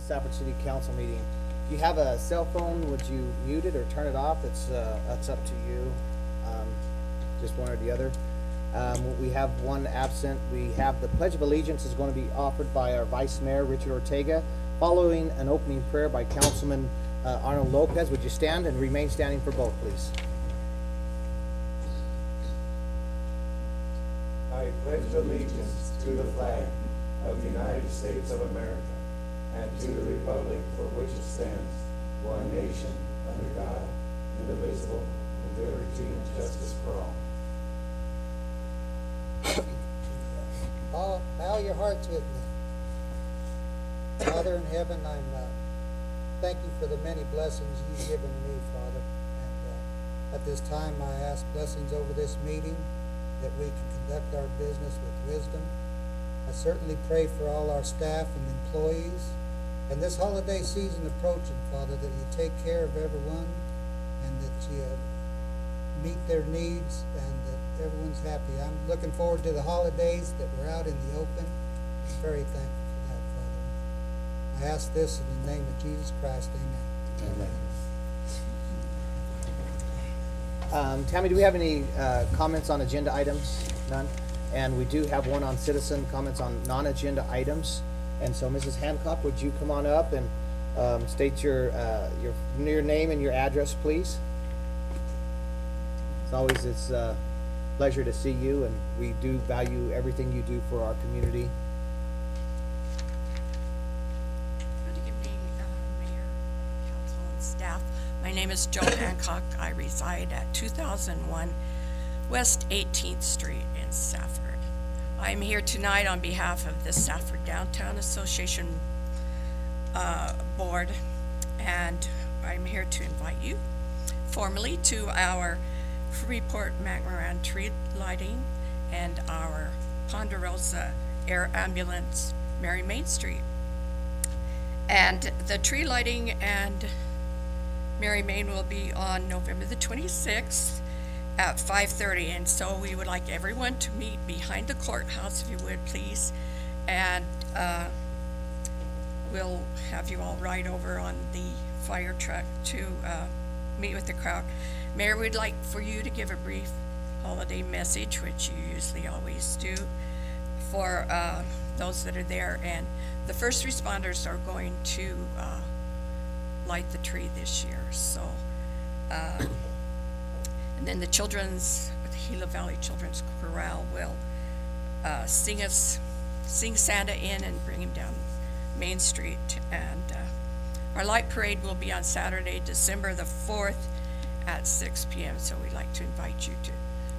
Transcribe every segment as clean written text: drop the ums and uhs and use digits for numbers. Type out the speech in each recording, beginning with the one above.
Stafford City Council meeting. If you have a cell phone, would you mute it or turn it off? That's up to you. Just one or the other. We have one absent. We have the Pledge of Allegiance is going to be offered by our Vice Mayor, Richard Ortega, following an opening prayer by Councilman Arnold Lopez. Would you stand and remain standing for both, please? I pledge allegiance to the flag of the United States of America and to the republic for which it stands, one nation, under God, indivisible, with liberty and justice for all. Bow your hearts with me. Father in heaven, thank you for the many blessings you've given me, Father. And at this time, I ask blessings over this meeting, that we can conduct our business with wisdom. I certainly pray for all our staff and employees. And this holiday season approaching, Father, that you take care of everyone and that you meet their needs and that everyone's happy. I'm looking forward to the holidays, that we're out in the open. I'm very thankful for that, Father. I ask this in the name of Jesus Christ. Amen. Amen. Tammy, do we have any comments on agenda items? None. And we do have one on citizen comments on non-agenda items. And so, Mrs. Hancock, would you come on up and state your name and your address, please? It's a pleasure to see you, and we do value everything you do for our community. Good evening, Mayor, Council, and staff. My name is Joan Hancock. I reside at 2001 West 18th Street in Safford. I'm here tonight on behalf of the Safford Downtown Association Board, and I'm here to invite you formally to our Freeport Macmoran tree lighting and our Ponderosa Air Ambulance Mary Main Street. And the tree lighting and Mary Main will be on November the 26th at 5:30, and so we would like everyone to meet behind the courthouse, if you would, please, and we'll have you all ride over on the fire truck to meet with the crowd. Mayor, we'd like for you to give a brief holiday message, which you usually always do, for those that are there, and the first responders are going to light the tree this year, so and then the Gila Valley Children's Chorale will sing Santa in and bring him down Main Street. And our light parade will be on Saturday, December the 4th at 6 p.m. So we'd like to invite you to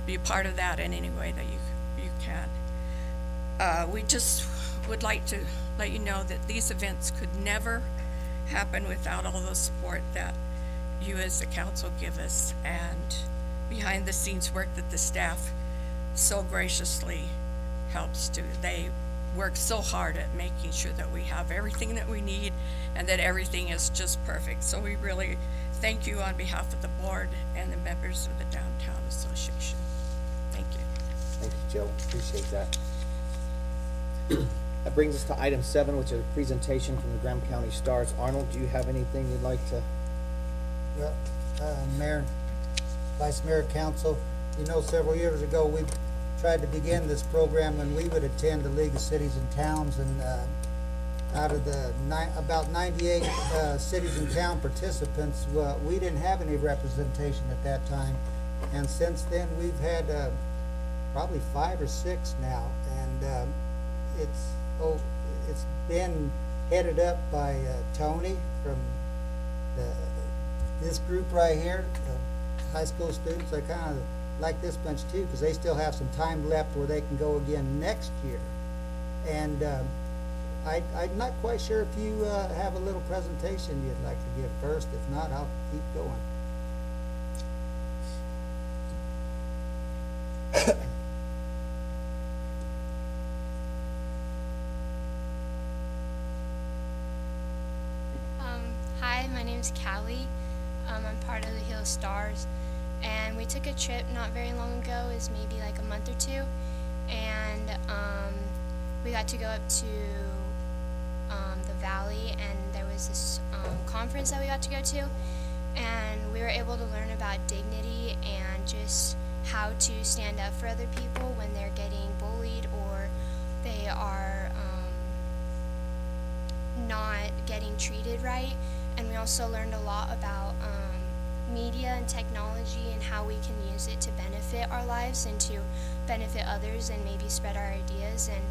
be a part of that in any way that you can. We just would like to let you know that these events could never happen without all the support that you as the council give us, and behind the scenes work that the staff so graciously helps do. They work so hard at making sure that we have everything that we need and that everything is just perfect. So we really thank you on behalf of the board and the members of the Downtown Association. Thank you. Thank you, Joe. Appreciate that. That brings us to item 7, which is a presentation from the Graham County Stars. Arnold, do you have anything you'd like to? Well, Mayor, Vice Mayor, Council, several years ago we tried to begin this program when we would attend the League of Cities and Towns, and out of the about 98 cities and town participants, we didn't have any representation at that time, and since then we've had probably 5 or 6 now, and it's been headed up by Tony from this group right here, high school students. I kind of like this bunch too, because they still have some time left where they can go again next year. And I'm not quite sure if you have a little presentation you'd like to give first. If not, I'll keep going. Hi, my name is Callie. I'm part of the Hill Stars, and we took a trip not very long ago, it was maybe like a month or 2, and we got to go up to the valley, and there was this conference that we got to go to, and we were able to learn about dignity and just how to stand up for other people when they're getting bullied or they are not getting treated right. And we also learned a lot about media and technology and how we can use it to benefit our lives and to benefit others and maybe spread our ideas. And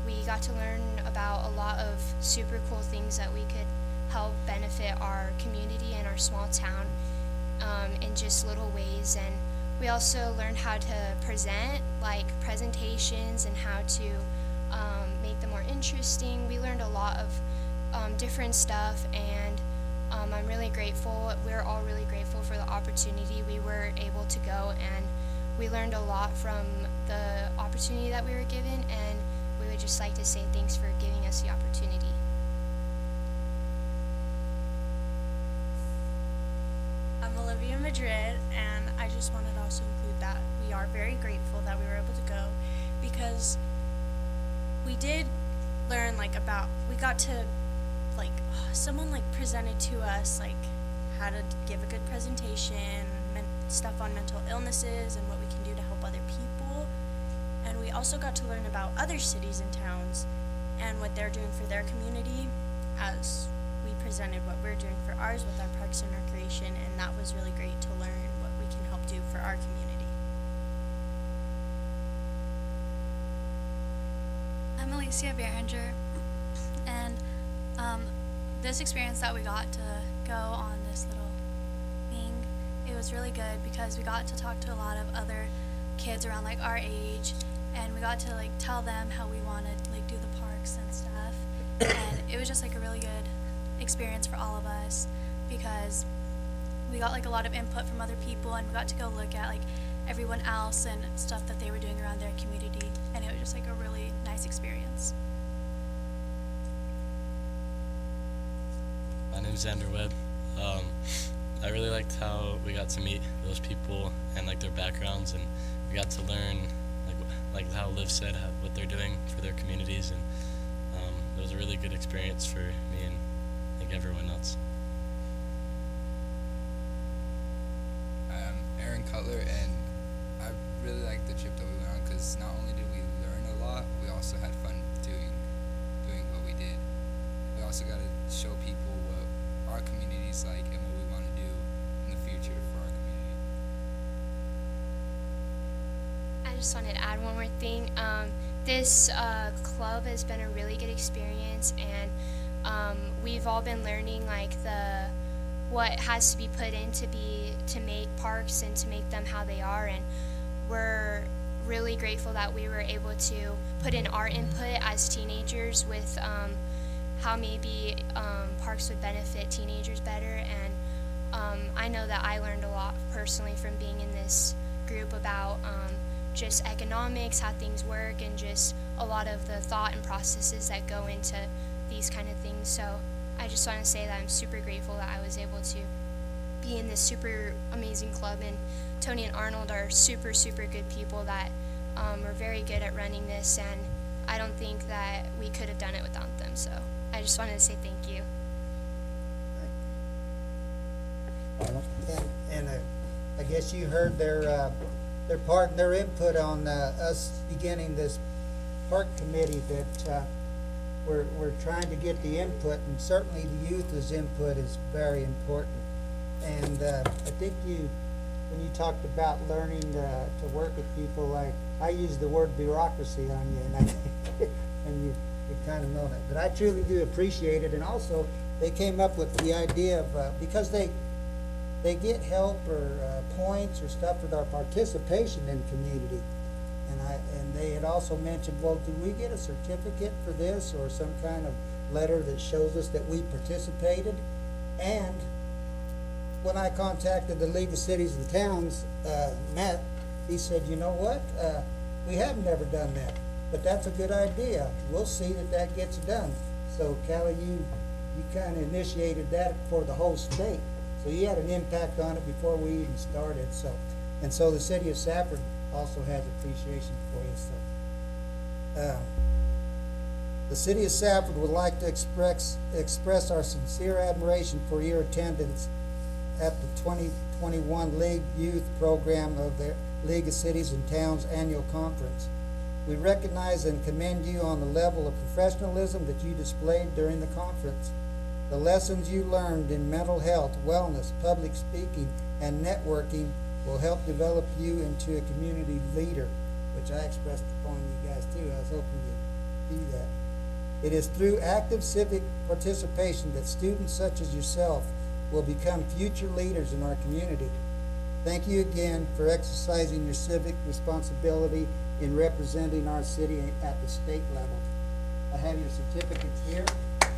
we got to learn about a lot of super cool things that we could help benefit our community and our small town in just little ways. And we also learned how to present, like presentations, and how to make them more interesting. We learned a lot of different stuff, and I'm really grateful. We're all really grateful for the opportunity we were able to go, and we learned a lot from the opportunity that we were given, and we would just like to say thanks for giving us the opportunity. I'm Olivia Madrid, and I just wanted to also include that we are very grateful that we were able to go, because we did learn we got to someone presented to us how to give a good presentation, stuff on mental illnesses and what we can do to help other people. And we also got to learn about other cities and towns and what they're doing for their community, as we presented what we're doing for ours with our parks and recreation, and that was really great to learn what we can help do for our community. I'm Alicia Behringer, and this experience that we got to go on this little thing, it was really good because we got to talk to a lot of other kids around our age, and we got to tell them how we wanted to do the parks and stuff, and it was just a really good experience for all of us because we got a lot of input from other people, and we got to go look at everyone else and stuff that they were doing around their community, and it was just a really nice experience. My name is Xander Webb. I really liked how we got to meet those people and their backgrounds, and we got to learn like how Liv said what they're doing for their communities, and it was a really good experience for me and I think everyone else. I'm Aaron Cutler, and I really liked the trip that we went on because not only did we learn a lot, we also had fun doing what we did. We also got to show people what our community is like and what we want to do in the future for our community. I just wanted to add one more thing. This club has been a really good experience, and we've all been learning what has to be put in to make parks and to make them how they are, and we're really grateful that we were able to put in our input as teenagers with how maybe parks would benefit teenagers better. And I know that I learned a lot personally from being in this group about just economics, how things work, and just a lot of the thought and processes that go into these kind of things. So I just want to say that I'm super grateful that I was able to be in this super amazing club, and Tony and Arnold are super, super good people that are very good at running this, and I don't think that we could have done it without them. So I just wanted to say thank you. And I guess you heard their input on us beginning this park committee, that we're trying to get the input, and certainly the youth's input is very important. And I think when you talked about learning to work with people, I used the word bureaucracy on you, and you kind of know that. But I truly do appreciate it. And also, they came up with the idea of, because they get help or points or stuff with our participation in community. And they had also mentioned, well, do we get a certificate for this or some kind of letter that shows us that we participated? And when I contacted the League of Cities and Towns, Matt, he said, you know what, we have never done that, but that's a good idea. We'll see that gets done. So Callie, you kind of initiated that for the whole state. So you had an impact on it before we even started. So the city of Safford also has appreciation for you. So The City of Safford would like to express our sincere admiration for your attendance at the 2021 League Youth Program of the League of Cities and Towns Annual Conference. We recognize and commend you on the level of professionalism that you displayed during the conference. The lessons you learned in mental health, wellness, public speaking, and networking will help develop you into a community leader, which I expressed upon you guys too. I was hoping you'd do that. It is through active civic participation that students such as yourself will become future leaders in our community. Thank you again for exercising your civic responsibility in representing our city at the state level. I have your certificates here. I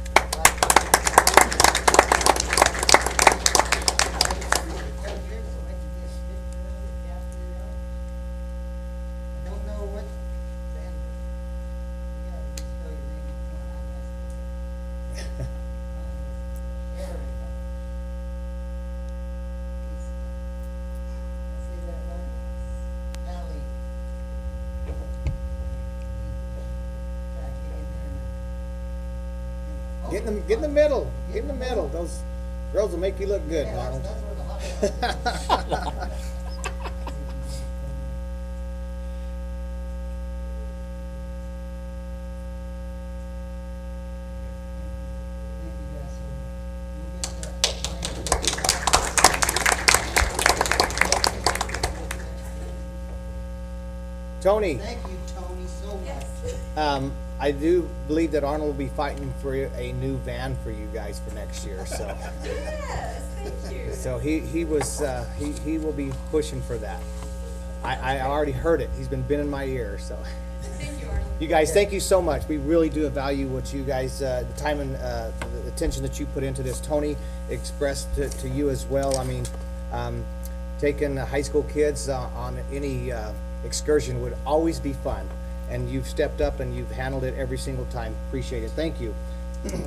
don't know what Get in the middle. Get in the middle. Those girls will make you look good, Donald. Tony. Thank you, Tony, so much. I do believe that Arnold will be fighting for a new van for you guys for next year. So, Yes, thank you. so he will be pushing for that. I already heard it. He's been in my ear. So, Thank you, Arnold. you guys, thank you so much. We really do value what you guys, the time and the attention that you put into this. Tony expressed to you as well. I mean, taking high school kids on any excursion would always be fun. And you've stepped up and you've handled it every single time. Appreciate it. Thank you.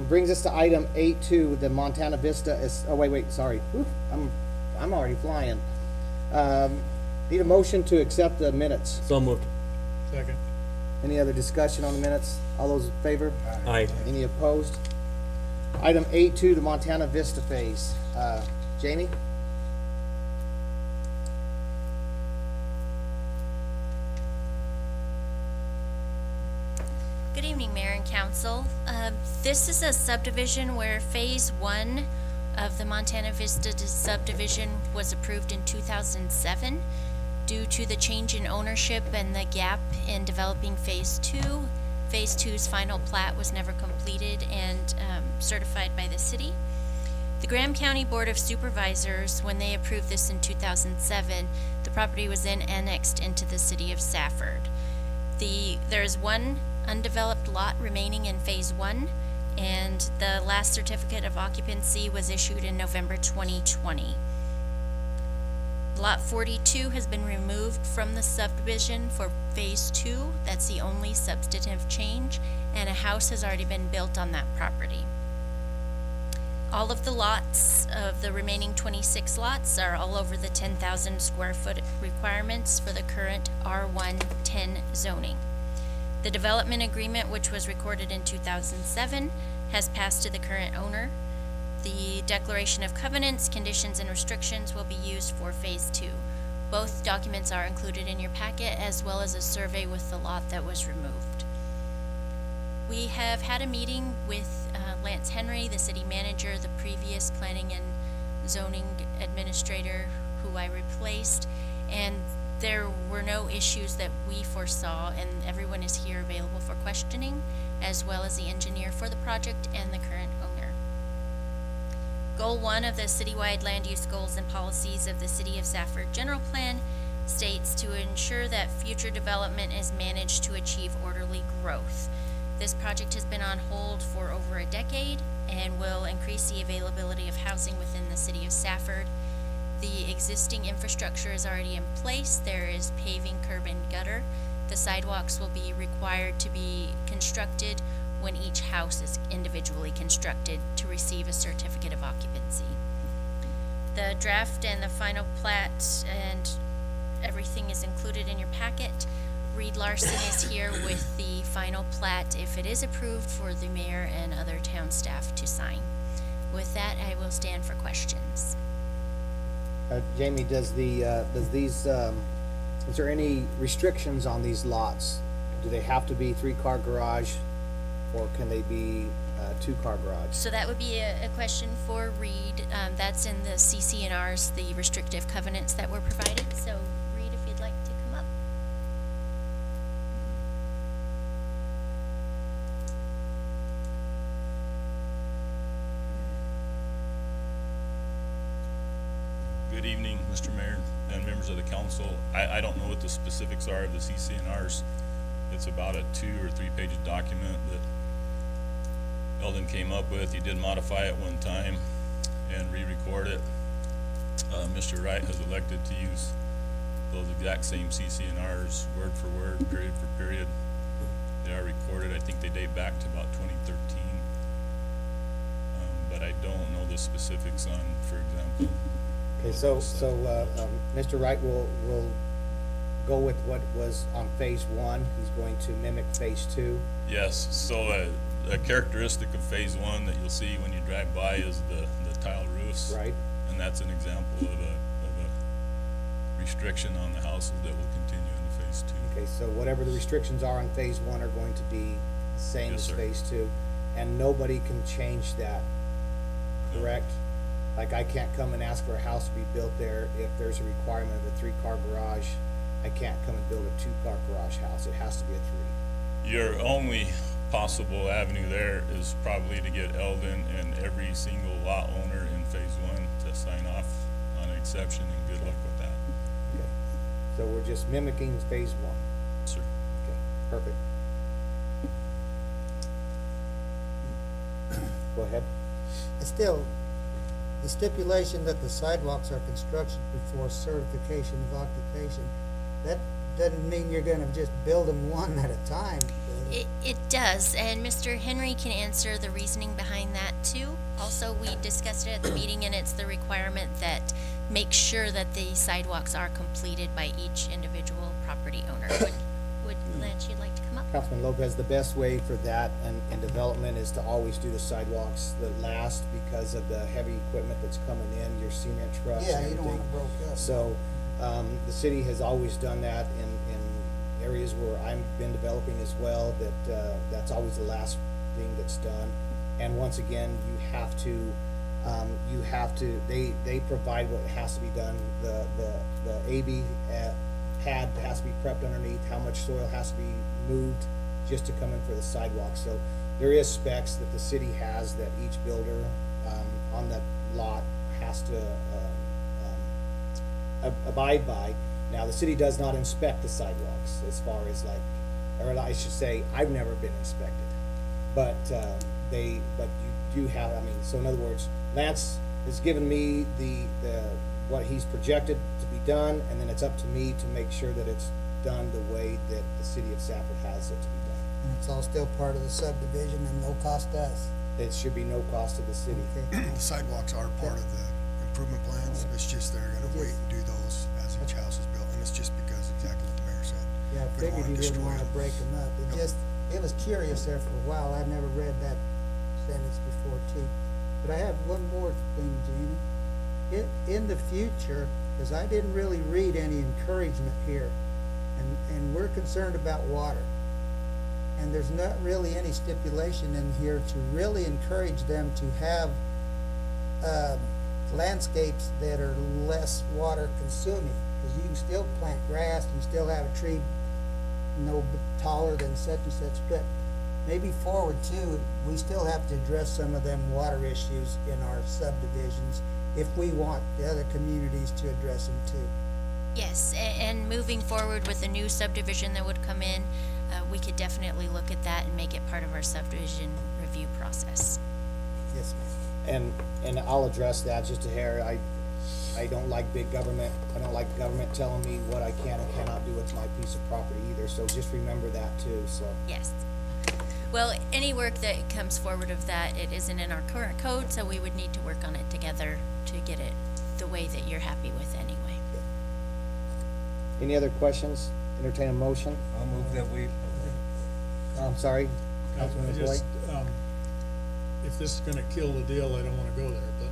Brings us to item 8.2, the Montana Vista is, oh, wait, sorry. Whew, I'm already flying. Need a motion to accept the minutes. So moved. Second. Any other discussion on the minutes? All those in favor? Aye. Any opposed? Item 8.2, the Montana Vista phase. Jamie? Good evening, Mayor and Council. This is a subdivision where Phase 1 of the Montana Vista subdivision was approved in 2007. Due to the change in ownership and the gap in developing Phase 2, Phase 2's final plat was never completed and certified by the city. The Graham County Board of Supervisors, when they approved this in 2007, the property was then annexed into the city of Safford. There's one undeveloped lot remaining in Phase 1, and the last certificate of occupancy was issued in November 2020. Lot 42 has been removed from the subdivision for Phase 2. That's the only substantive change, and a house has already been built on that property. All of the lots of the remaining 26 lots are all over the 10,000 square foot requirements for the current R110 zoning. The development agreement, which was recorded in 2007, has passed to the current owner. The declaration of covenants, conditions, and restrictions will be used for Phase 2. Both documents are included in your packet, as well as a survey with the lot that was removed. We have had a meeting with Lance Henry, the city manager, the previous planning and zoning administrator who I replaced, and there were no issues that we foresaw, and everyone is here available for questioning, as well as the engineer for the project and the current owner. Goal 1 of the citywide land use goals and policies of the City of Safford General Plan states to ensure that future development is managed to achieve orderly growth. This project has been on hold for over a decade and will increase the availability of housing within the City of Safford. The existing infrastructure is already in place. There is paving, curb, and gutter. The sidewalks will be required to be constructed when each house is individually constructed to receive a certificate of occupancy. The draft and the final plat and everything is included in your packet. Reed Larson is here with the final plat, if it is approved, for the mayor and other town staff to sign. With that, I will stand for questions. Jamie, is there any restrictions on these lots? Do they have to be 3-car garage, or can they be 2-car garage? So that would be a question for Reed. That's in the CC&Rs, the restrictive covenants that were provided. So Reed, if you'd like to come up. Good evening, Mr. Mayor and members of the council. I don't know what the specifics are of the CC&Rs. It's about a 2 or 3 page document that Eldon came up with. He did modify it one time and re-record it. Mr. Wright has elected to use those exact same CC&Rs, word for word, period for period. They are recorded. I think they date back to about 2013. But I don't know the specifics on, for example. Okay, Mr. Wright will go with what was on phase 1. He's going to mimic phase 2. Yes, so a characteristic of phase 1 that you'll see when you drive by is the tile roofs. Right. And that's an example of a restriction on the houses that will continue into phase 2. Okay, so whatever the restrictions are on phase 1 are going to be the same Yes, as sir. phase 2, and nobody can change that, correct? Like, I can't come and ask for a house to be built there if there's a requirement of a 3-car garage. I can't come and build a 2-car garage house. It has to be a 3. Your only possible avenue there is probably to get Eldon and every single lot owner in phase 1 to sign off on an exception, and good luck with that. Okay, so we're just mimicking phase 1. Sir. Okay, perfect. Go ahead. Still, the stipulation that the sidewalks are constructed before certification of occupation, that doesn't mean you're gonna just build them one at a time. does it? It does, and Mr. Henry can answer the reasoning behind that too. Also, we discussed it at the meeting, and it's the requirement that make sure that the sidewalks are completed by each individual property owner. Would Lance, you'd like to come up? Councilman Lopez, the best way for that and development is to always do the sidewalks that last because of the heavy equipment that's coming in, your cement trucks and Yeah, everything. you don't want it broke up. So, the city has always done that in areas where I've been developing as well, that's always the last thing that's done. And once again, they provide what has to be done. The AB pad has to be prepped underneath, how much soil has to be moved just to come in for the sidewalk. So there is specs that the city has that each builder, on that lot has to, abide by. Now, the city does not inspect the sidewalks as far as or I should say, I've never been inspected. But you do have, so in other words, Lance has given me what he's projected to be done, and then it's up to me to make sure that it's done the way that the city of Sanford has it to be done. And it's all still part of the subdivision and no cost to us. It should be no cost to the city. Okay. The sidewalks are part of the improvement plans. It's just they're gonna wait and do those as each house is built, and it's just because exactly what the mayor said. Yeah, I We don't figured wanna you didn't destroy wanna them. break them up. It was curious there for a while. I've never read that sentence before too. But I have one more thing, Jeannie. In the future, because I didn't really read any encouragement here, and we're concerned about water. And there's not really any stipulation in here to really encourage them to have landscapes that are less water consuming. Because you can still plant grass, you still have a tree no taller than such and such, but maybe forward too, we still have to address some of them water issues in our subdivisions if we want the other communities to address them too. Yes, and moving forward with a new subdivision that would come in, we could definitely look at that and make it part of our subdivision review process. Yes, ma'am. And I'll address that just a hair. I don't like big government. I don't like government telling me what I can and cannot do with my piece of property either. So just remember that too, so. Yes. Well, any work that comes forward of that, it isn't in our current code, so we would need to work on it together to get it the way that you're happy with anyway. Any other questions? entertain a motion. I'll move that we. I'm sorry, I Councilman Boyd. just, if this is gonna kill the deal, I don't wanna go there, but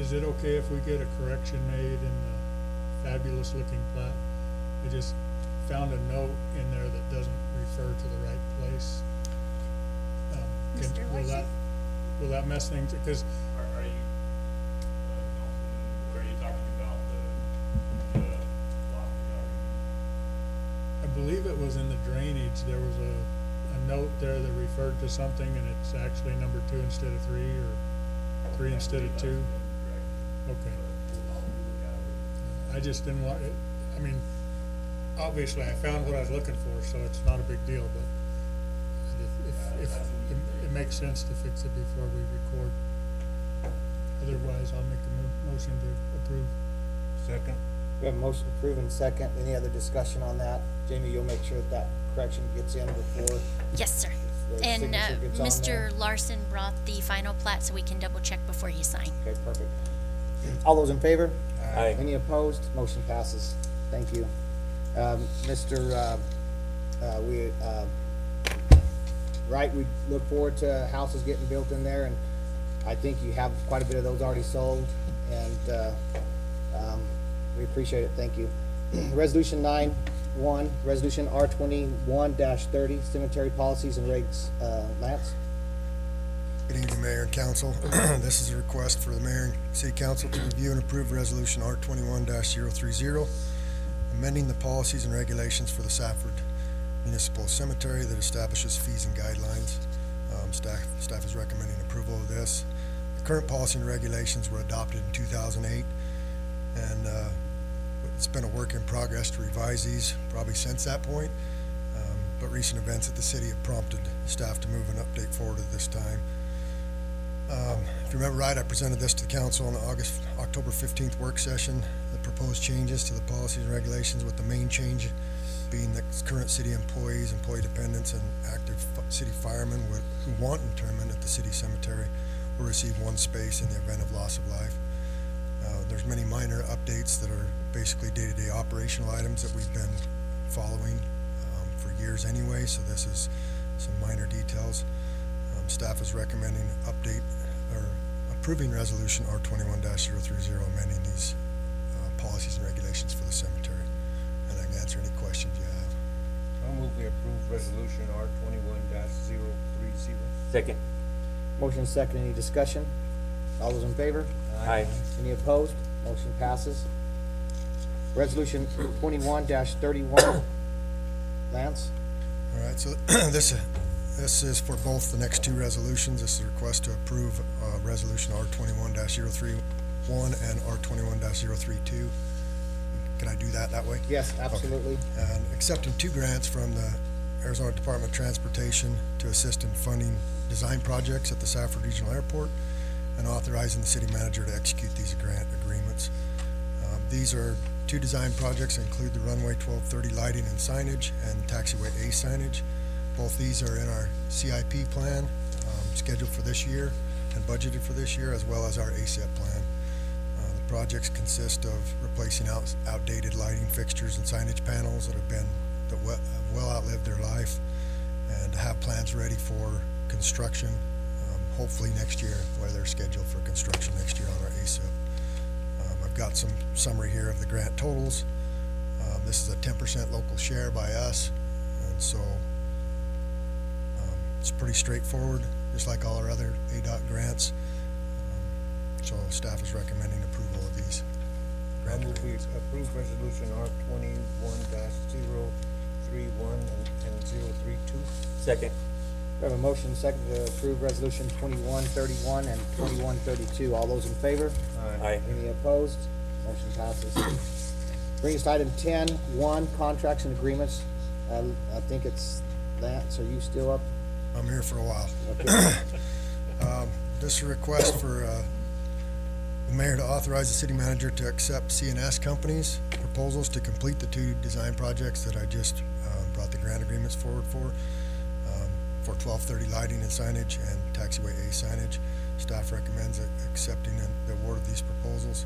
is it okay if we get a correction made in the fabulous looking plat? I just found a note in there that doesn't refer to the right place. Mr. Larson? Will that mess things, because Are you, Councilman, are you talking about the lot I believe it was in the drainage, there was a note there that referred to something, and it's actually number 2 instead of 3, or 3 instead of 2. Okay. I just didn't want it, I mean, obviously I found what I was looking for, so it's not a big deal, but if it makes sense to fix it before we record. Otherwise, I'll make a motion to approve. Second. We have a motion approved and second. Any other discussion on that? Jamie, you'll make sure that that correction gets in before Yes, sir. the And signature gets on there? Mr. Larson brought the final plat so we can double check before you sign. Okay, perfect. All those in favor? Aye. Any opposed? Motion passes. Thank you. Right, we look forward to houses getting built in there, and I think you have quite a bit of those already sold, and, we appreciate it. Thank you. Resolution 9-1, Resolution R21-30, Cemetery Policies and Regs. Lance? Good evening, Mayor and Council. This is a request for the Mayor and City Council to review and approve Resolution R21-030, amending the policies and regulations for the Safford Municipal Cemetery that establishes fees and guidelines. Staff is recommending approval of this. The current policy and regulations were adopted in 2008, and it's been a work in progress to revise these probably since that point. But recent events at the city have prompted staff to move an update forward at this time. If you remember right, I presented this to the council on the October 15th work session, the proposed changes to the policies and regulations, with the main change being that current city employees, employee dependents, and active city firemen who want interment at the city cemetery will receive one space in the event of loss of life. There's many minor updates that are basically day-to-day operational items that we've been following for years anyway, so this is some minor details. Staff is recommending update or approving resolution R21-030, amending these policies and regulations for the cemetery. And I can answer any questions you have. I'll move we approve resolution R21-030. Second. Motion second. Any discussion? All those in favor? Aye. Any opposed? Motion passes. Resolution 21-31. Lance? All right, so this is for both the next two resolutions. This is a request to approve resolution R21-031 and R21-032. Can I do that way? Yes, absolutely. Okay. And accepting two grants from the Arizona Department of Transportation to assist in funding design projects at the Safford Regional Airport, and authorizing the city manager to execute these grant agreements. These are two design projects that include the runway 1230 lighting and signage and taxiway A signage. Both these are in our CIP plan, scheduled for this year and budgeted for this year, as well as our ASEP plan. The projects consist of replacing outdated lighting fixtures and signage panels that have well outlived their life, and to have plans ready for construction, hopefully next year, where they're scheduled for construction next year on our ASEP. I've got some summary here of the grant totals. This is a 10% local share by us, and so it's pretty straightforward, just like all our other ADOT grants. So staff is recommending approval of these. I'll move we approve resolution R21-031 and 032. Second. We have a motion second to approve resolution 21-31 and 21-32. All those in favor? Aye. Any opposed? Motion passes. Brings us to item 10-1, contracts and agreements. I think it's Lance. Are you still up? I'm here for a while. Okay. This is a request for the mayor to authorize the city manager to accept CNS companies' proposals to complete the two design projects that I just brought the grant agreements forward for 1230 lighting and signage and taxiway A signage. Staff recommends accepting the award of these proposals.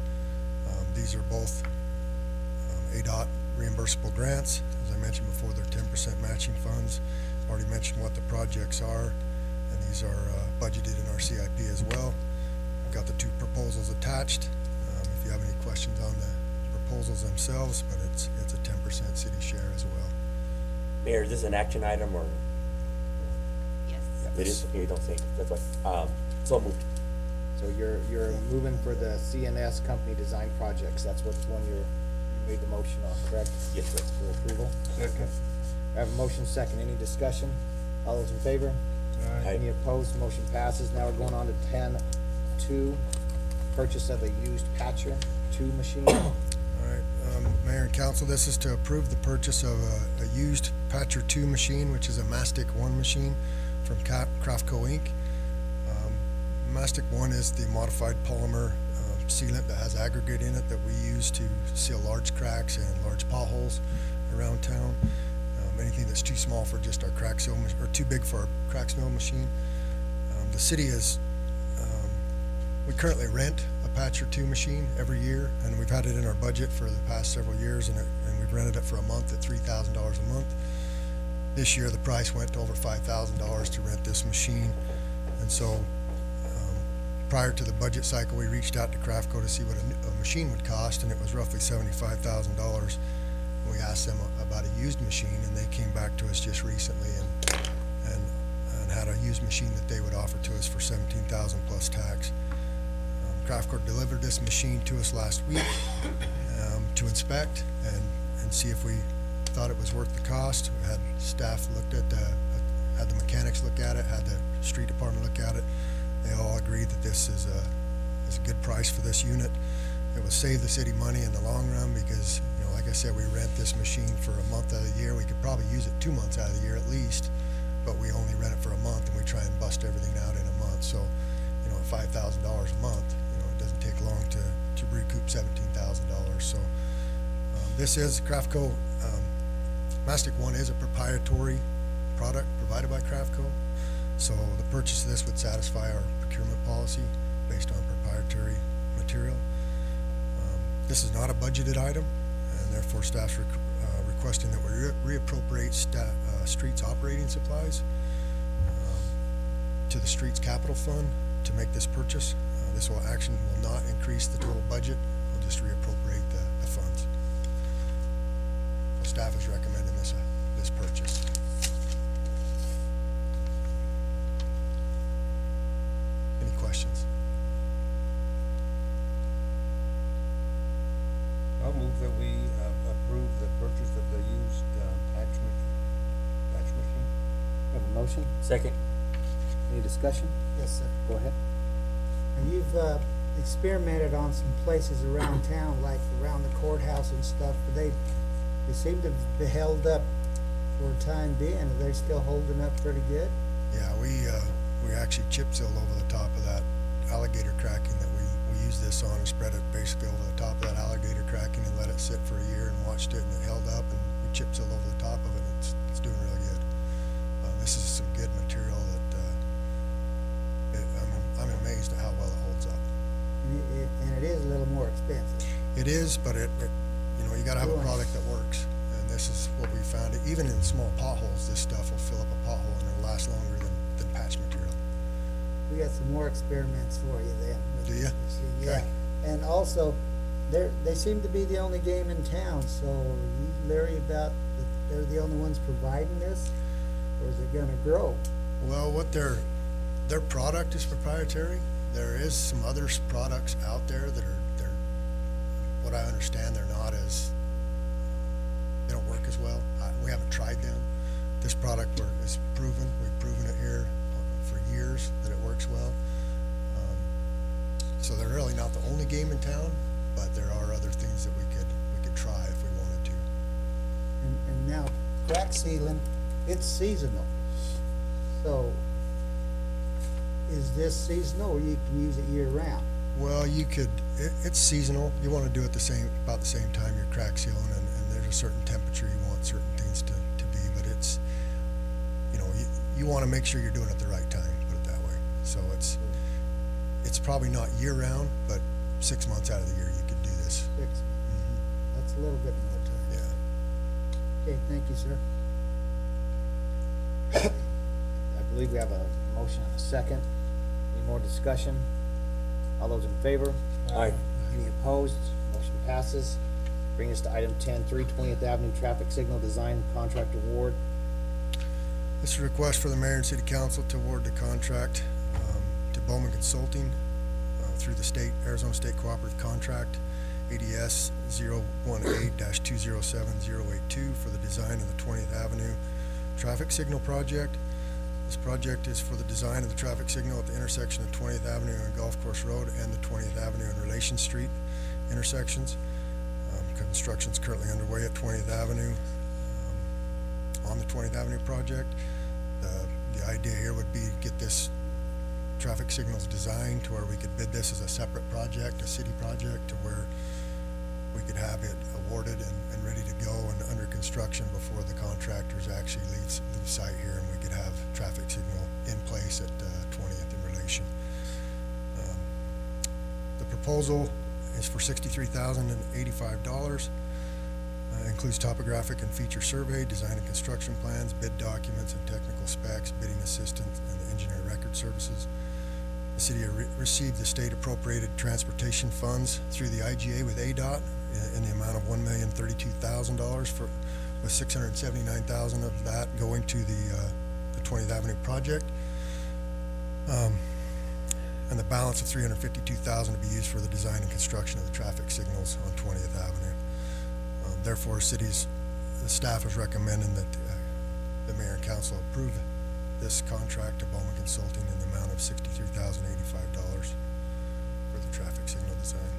These are both ADOT reimbursable grants. As I mentioned before, they're 10% matching funds. Already mentioned what the projects are, and these are budgeted in our CIP as well. I've got the two proposals attached. If you have any questions on the proposals themselves, but it's a 10% city share as well. Mayor, is this an action item or? Yes. It is, okay, you don't say, that's why, so moved. So you're moving for the CNS company design projects, that's what's one you made the motion on, correct? Yes, sir. For approval? Second. I have a motion second, any discussion? All those in favor? Aye. Any opposed, motion passes. Now we're going on to 10-2, purchase of a used Patcher 2 machine. All right, Mayor and Council, this is to approve the purchase of a used Patcher 2 machine, which is a Mastic 1 machine from Craftco Inc. Mastic 1 is the modified polymer sealant that has aggregate in it that we use to seal large cracks and large potholes around town. Anything that's too small for just our crack seal, or too big for our crack seal machine. The city is, we currently rent a Patcher 2 machine every year, and we've had it in our budget for the past several years, and we've rented it for a month at $3,000 a month. This year, the price went to over $5,000 to rent this machine, and so prior to the budget cycle, we reached out to Craftco to see what a machine would cost, and it was roughly $75,000. We asked them about a used machine, and they came back to us just recently and had a used machine that they would offer to us for $17,000 plus tax. Craftco delivered this machine to us last week to inspect and see if we thought it was worth the cost. We had staff looked at had the mechanics look at it, had the street department look at it. They all agreed that this is a good price for this unit. It will save the city money in the long run because, you know, like I said, we rent this machine for a month out of the year. We could probably use it 2 months out of the year at least, but we only rent it for a month, and we try and bust everything out in a month. So, you know, at $5,000 a month, you know, it doesn't take long to recoup $17,000. So this is Craftco. Mastic 1 is a proprietary product provided by Craftco. So the purchase of this would satisfy our procurement policy based on proprietary material. This is not a budgeted item, and therefore staff's requesting that we reappropriate streets operating supplies to the streets capital fund to make this purchase. This action will not increase the total budget. We'll just reappropriate the funds. So staff is recommending this purchase. Any questions? I'll move that we approve the purchase of the used patch machine. Have a motion? Second. Any discussion? Yes, sir. Go ahead. And you've experimented on some places around town, like around the courthouse and stuff, but they seem to be held up for a time being. Are they still holding up pretty good? Yeah, we actually chip sealed over the top of that alligator cracking that we used this on and spread it basically over the top of that alligator cracking and let it sit for a year and watched it, and it held up, and we chip sealed over the top of it. It's doing really good. This is some good material that I'm amazed at how well it holds up. And it is a little more expensive. It is, but it you know, you got to have a product that works, and this is what we found. Even in small potholes, this stuff will fill up a pothole and it'll last longer than patch material. We got some more experiments for you then. Do you? Yeah, Okay. and also, they seem to be the only game in town, so are you leery about that they're the only ones providing this, or is it gonna grow? Well, what their product is proprietary. There is some other products out there that they're what I understand, they don't work as well. We haven't tried them. This product is proven. We've proven it here for years that it works well. So they're really not the only game in town, but there are other things that we could try if we wanted to. And now, crack sealing, it's seasonal. So, is this seasonal, or you can use it year round? Well, it's seasonal. You want to do it about the same time you're crack sealing, and there's a certain temperature you want certain things to be, but it's, you know, you want to make sure you're doing it at the right time, put it that way. So it's probably not year round, but 6 months out of the year you could do this. 6. That's a little bit more time. Yeah. Okay, thank you, sir. I believe we have a motion and a second. Any more discussion? All those in favor? Aye. Any opposed? Motion passes. Bring us to item 10.3, 20th Avenue Traffic Signal Design Contract Award. This is a request for the mayor and city council to award the contract to Bowman Consulting through the Arizona State Cooperative Contract, ADS 018-207082 for the design of the 20th Avenue Traffic Signal Project. This project is for the design of the traffic signal at the intersection of 20th Avenue and Golf Course Road and the 20th Avenue and Relation Street intersections. Construction is currently underway at 20th Avenue on the 20th Avenue project. The idea here would be to get this traffic signals designed to where we could bid this as a separate project, a city project, to where we could have it awarded and ready to go and under construction before the contractors actually leave site here, and we could have traffic signal in place at 20th and Relation. The proposal is for $63,085. Includes topographic and feature survey, design and construction plans, bid documents and technical specs, bidding assistance, and the engineer record services. The city received the state appropriated transportation funds through the IGA with ADOT in the amount of $1,032,000 with $679,000 of that going to the 20th Avenue project. And the balance of $352,000 to be used for the design and construction of the traffic signals on 20th Avenue. Therefore, the staff is recommending that the mayor and council approve this contract to Bowman Consulting in the amount of $63,085 for the traffic signal design.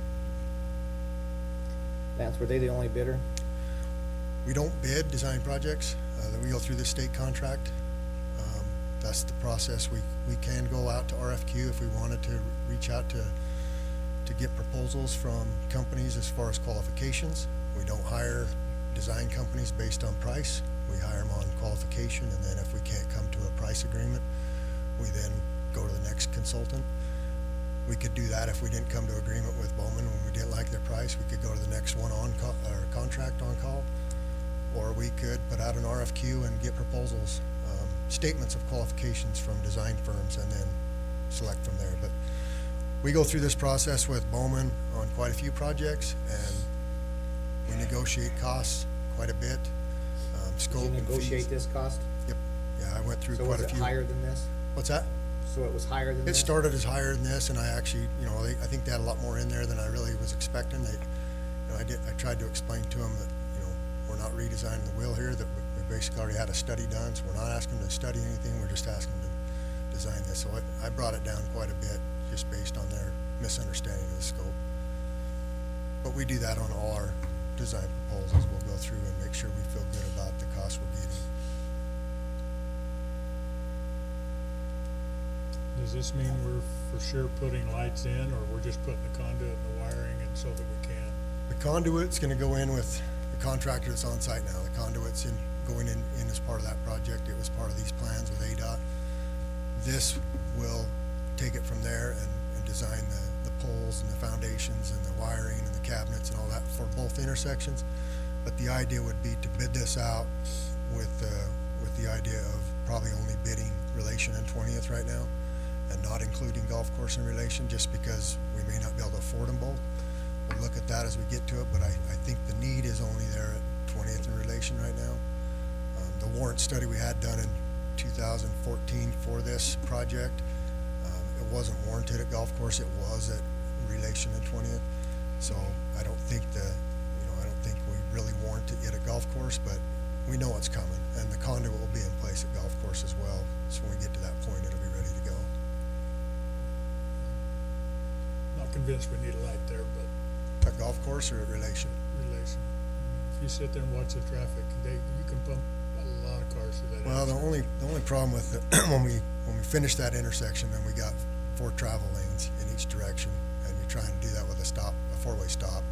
Lance, were they the only bidder? We don't bid design projects. We go through the state contract. That's the process. We can go out to RFQ if we wanted to reach out to get proposals from companies as far as qualifications. We don't hire design companies based on price. We hire them on qualification, and then if we can't come to a price agreement, we then go to the next consultant. We could do that if we didn't come to agreement with Bowman when we didn't like their price. We could go to the next one on call, or contract on call, or we could put out an RFQ and get proposals, statements of qualifications from design firms, and then select from there. But we go through this process with Bowman on quite a few projects, and we negotiate costs quite a bit. Scope Did you and negotiate fees. this cost? Yep. Yeah, I went through So quite was a it few. higher than this? What's that? So it was higher than this? It started as higher than this, and I actually, I think they had a lot more in there than I really was expecting. I tried to explain to them that, we're not redesigning the wheel here, that we basically already had a study done, so we're not asking them to study anything, we're just asking them to design this. So I brought it down quite a bit, just based on their misunderstanding of the scope. But we do that on all our design proposals. We'll go through and make sure we feel good about the cost we're getting. Does this mean we're for sure putting lights in, or we're just putting the conduit and the wiring in so that we can? The conduit's gonna go in with the contractor that's on site now. The conduit's going in as part of that project. It was part of these plans with ADOT. This will take it from there and design the poles and the foundations and the wiring and the cabinets and all that for both intersections. But the idea would be to bid this out with the idea of probably only bidding Relation and 20th right now, and not including Golf Course and Relation, just because we may not be able to afford them both. We'll look at that as we get to it, but I think the need is only there at 20th and Relation right now. The warrant study we had done in 2014 for this project, it wasn't warranted at Golf Course, it was at Relation and 20th. So I don't think we really warrant it yet at Golf Course, but we know it's coming, and the conduit will be in place at Golf Course as well. So when we get to that point, it'll be ready to go. Not convinced we need a light there, but At Golf Course or at Relation? Relation. If you sit there and watch the traffic, you can pump a lot of cars through that. Well, the only problem with it, when we finish that intersection, then we got 4 travel lanes in each direction, and you're trying to do that with a four-way stop.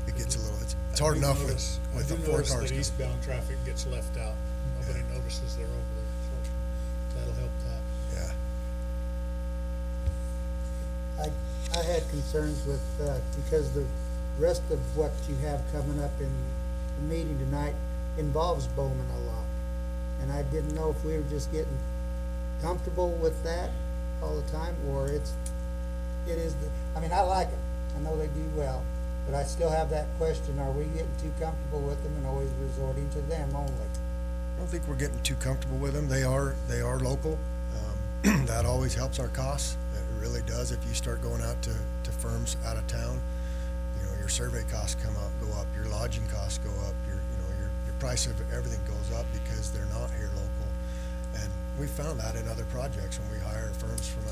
It gets a little, it's hard enough with the 4 I do cars. notice that eastbound traffic gets left out. Nobody notices they're over there, so that'll help that. Yeah. I had concerns with, because the rest of what you have coming up in the meeting tonight involves Bowman a lot. And I didn't know if we were just getting comfortable with that all the time, or it is I mean, I like them. I know they do well, but I still have that question, are we getting too comfortable with them and always resorting to them only? I don't think we're getting too comfortable with them. They are local. That always helps our costs. It really does. If you start going out to firms out of town, you know, your survey costs go up, your lodging costs go up, your price of everything goes up because they're not here local. And we found that in other projects when we hire firms from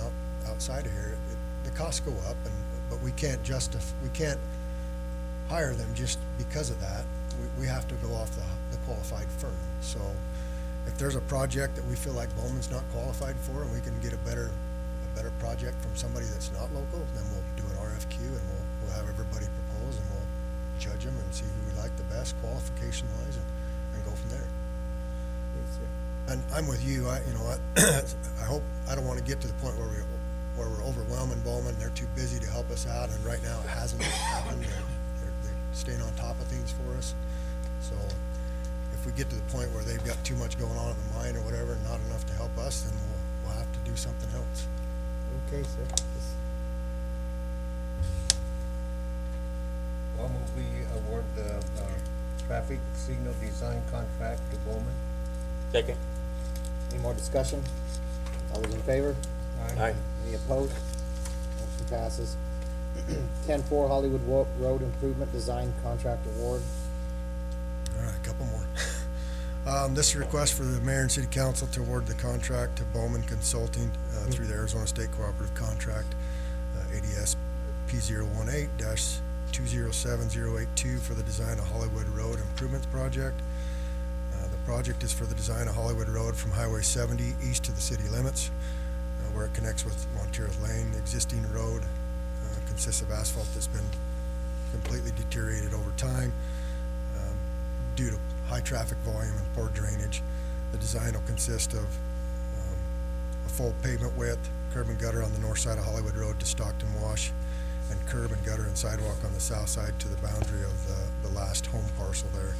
outside of here, the costs go up, but we can't hire them just because of that. We have to go off the qualified firm. So if there's a project that we feel like Bowman's not qualified for and we can get a better project from somebody that's not local, then we'll do an RFQ and we'll have everybody propose and we'll judge them and see who we like the best qualification wise and go from there. And I'm with you. I hope, I don't want to get to the point where we're overwhelming Bowman. They're too busy to help us out, and right now it hasn't happened. They're staying on top of things for us. So if we get to the point where they've got too much going on in the mine or whatever, and not enough to help us, then we'll have to do something else. Okay, sir. I'll move we award the traffic signal design contract to Bowman. Second. Any more discussion? All those in favor? Aye. Any opposed? Motion passes. 10-4 Hollywood Road Improvement Design Contract Award. All right, a couple more. This is a request for the mayor and city council to award the contract to Bowman Consulting through the Arizona State Cooperative Contract, ADS P018-207082 for the design of Hollywood Road Improvements Project. The project is for the design of Hollywood Road from Highway 70 east to the city limits, where it connects with Monteros Lane. The existing road consists of asphalt that's been completely deteriorated over time due to high traffic volume and poor drainage. The design will consist of a full pavement width, curb and gutter on the north side of Hollywood Road to Stockton Wash, and curb and gutter and sidewalk on the south side to the boundary of the last home parcel there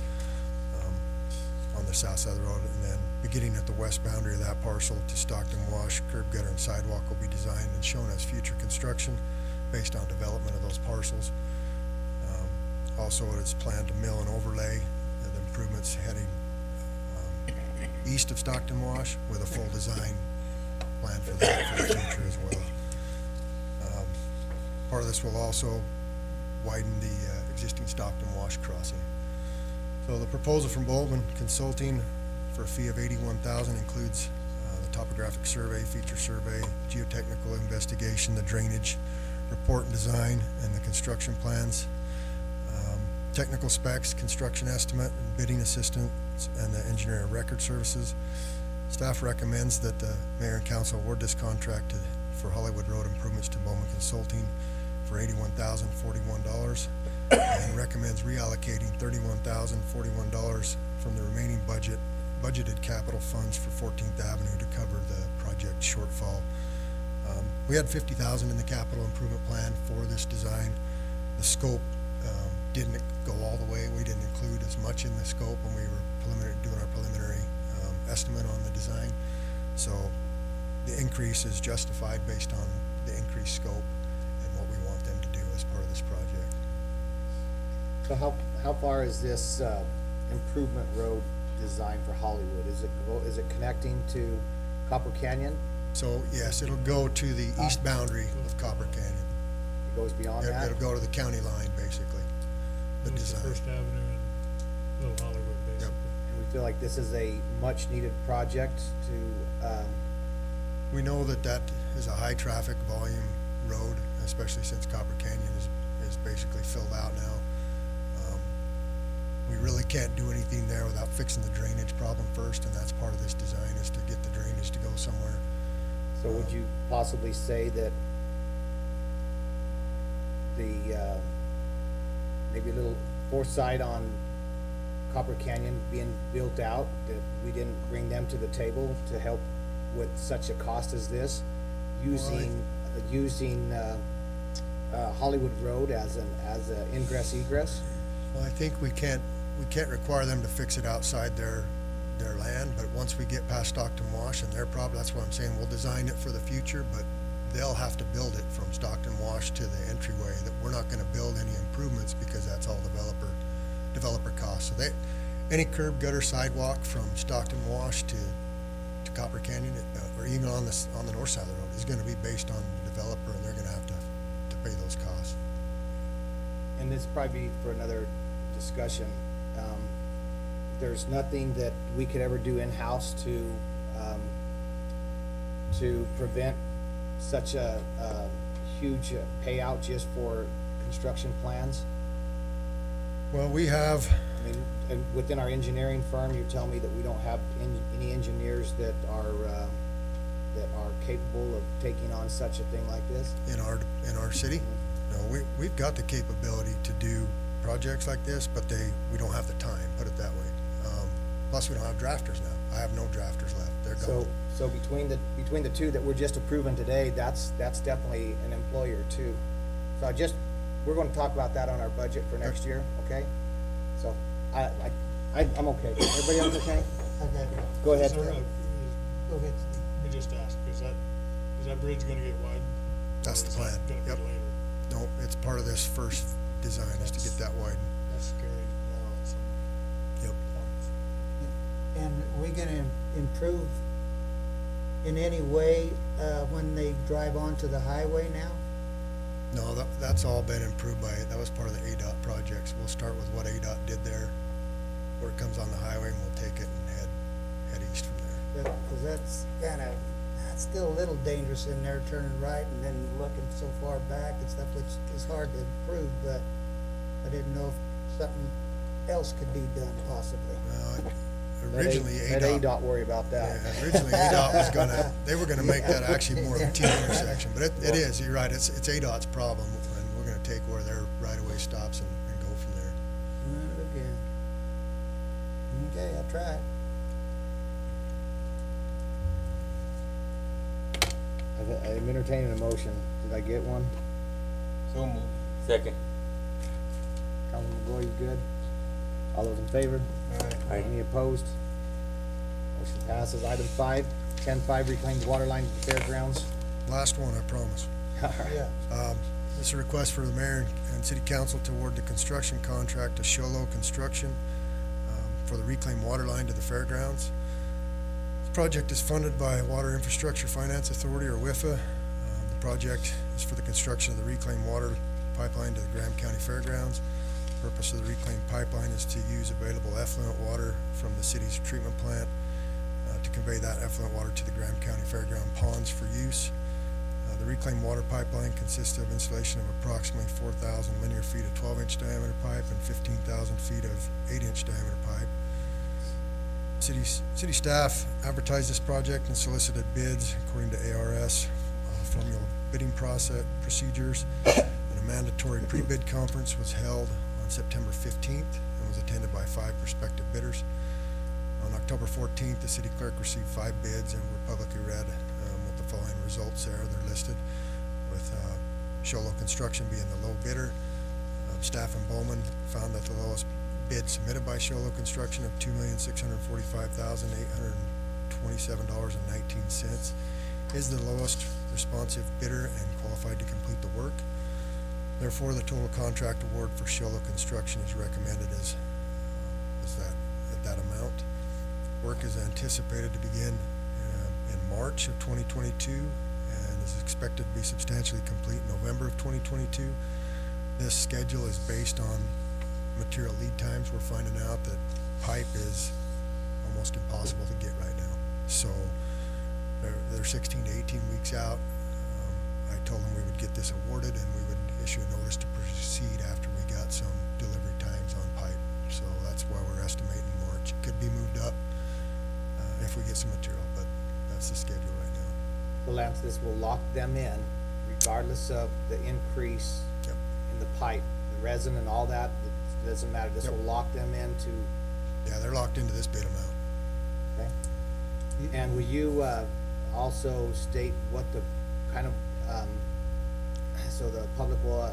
on the south side of the road. And then beginning at the west boundary of that parcel to Stockton Wash, curb, gutter, and sidewalk will be designed and shown as future construction based on development of those parcels. Also, it's planned to mill and overlay the improvements heading east of Stockton Wash with a full design plan for that for the future as well. Part of this will also widen the existing Stockton Wash crossing. So the proposal from Bowman Consulting for a fee of $81,000 includes the topographic survey, feature survey, geotechnical investigation, the drainage report and design, and the construction plans, technical specs, construction estimate, and bidding assistance, and the engineer of record services. Staff recommends that the mayor and council award this contract for Hollywood Road improvements to Bowman Consulting for $81,041 and recommends reallocating $31,041 from the remaining budgeted capital funds for 14th Avenue to cover the project shortfall. We had $50,000 in the capital improvement plan for this design. The scope didn't go all the way. We didn't include as much in the scope when we were doing our preliminary estimate on the design. So the increase is justified based on the increased scope and what we want them to do as part of this project. So how far is this improvement road design for Hollywood? Is it connecting to Copper Canyon? So yes, it'll go to the east boundary of Copper Canyon. It goes beyond that? It'll go to the county line, basically, the Goes to design. First Avenue and Little Hollywood, basically. And we feel like this is a much-needed project to, We know that that is a high traffic volume road, especially since Copper Canyon is basically filled out now. We really can't do anything there without fixing the drainage problem first, and that's part of this design, is to get the drainage to go somewhere. so would you possibly say that the, maybe a little foresight on Copper Canyon being built out, that we didn't bring them to the table to help with such a cost as this, using Hollywood Road as an ingress egress? Well, I think we can't we can't require them to fix it outside their land, but once we get past Stockton Wash and their problem, that's what I'm saying, we'll design it for the future, but they'll have to build it from Stockton Wash to the entryway. That we're not gonna build any improvements because that's all developer costs. So any curb, gutter, sidewalk from Stockton Wash to Copper Canyon, or even on the north side of the road, is gonna be based on the developer, and they're gonna have to pay those costs. And this probably be for another discussion. There's nothing that we could ever do in-house to prevent such a huge payout just for construction plans. Well, we have, I mean, and within our engineering firm, you tell me that we don't have any engineers that are capable of taking on such a thing like this? in our city, no, we've got the capability to do projects like this, but we don't have the time, put it that way. Plus, we don't have drafters now. I have no drafters left. They're gone. So between the two that we're just approving today, that's definitely an employer too. So we're gonna talk about that on our budget for next year, okay? So, I'm okay. Everybody else okay? Okay. Go ahead. Go ahead. Go ahead. Let me just ask, is that bridge gonna get widened? That's Or the is plan. that gonna be Yep. later? No, it's part of this first design is to get that widened. That's scary. Yep. And we're gonna improve in any way, when they drive onto the highway now? No, that's all been improved that was part of the ADOT projects. We'll start with what ADOT did there, where it comes on the highway, and we'll take it and head east from there. Cause that's still a little dangerous in there, turning right and then looking so far back and stuff, which is hard to improve, but I didn't know if something else could be done possibly. Originally, Let ADOT, ADOT worry about that. yeah, originally ADOT was they were gonna make that actually more of a T intersection, but it is, you're right, it's ADOT's problem, and we're gonna take where their right-of-way stops and go from there. Okay, I tried. I'm entertaining a motion. Did I get one? So moved. Second. Councilman Goy, you good? All those in favor? Aye. Any opposed? Motion passes. Item 10.5, reclaimed water line to the fairgrounds. Last one, I promise. All right. Yeah. This is a request for the mayor and city council to award the construction contract to Sholo Construction for the reclaimed water line to the fairgrounds. The project is funded by Water Infrastructure Finance Authority, or WIFA. The project is for the construction of the reclaimed water pipeline to the Graham County Fairgrounds. The purpose of the reclaimed pipeline is to use available effluent water from the city's treatment plant to convey that effluent water to the Graham County Fairground ponds for use. The reclaimed water pipeline consists of installation of approximately 4,000 linear feet of 12-inch diameter pipe and 15,000 feet of 8-inch diameter pipe. City staff advertised this project and solicited bids according to ARS formula bidding procedures, and a mandatory pre-bid conference was held on September 15th and was attended by 5 prospective bidders. On October 14th, the city clerk received 5 bids and were publicly read with the following results there. They're listed, with Sholo Construction being the low bidder. Staff and Bowman found that the lowest bid submitted by Sholo Construction of $2,645,827.19 is the lowest responsive bidder and qualified to complete the work. Therefore, the total contract award for Sholo Construction is recommended as that amount. Work is anticipated to begin in March of 2022 and is expected to be substantially complete in November of 2022. This schedule is based on material lead times. We're finding out that pipe is almost impossible to get right now. So they're 16 to 18 weeks out. I told them we would get this awarded and we would issue a notice to proceed after we got some delivery times on pipe. So that's why we're estimating March. It could be moved up if we get some material, but that's the schedule right now. So Lance, this will lock them in regardless of the increase in the pipe, the resin and all that. It doesn't matter. This will lock them into. Yeah, they're locked into this bid amount. Okay. And will you also state what the kind of, so the public will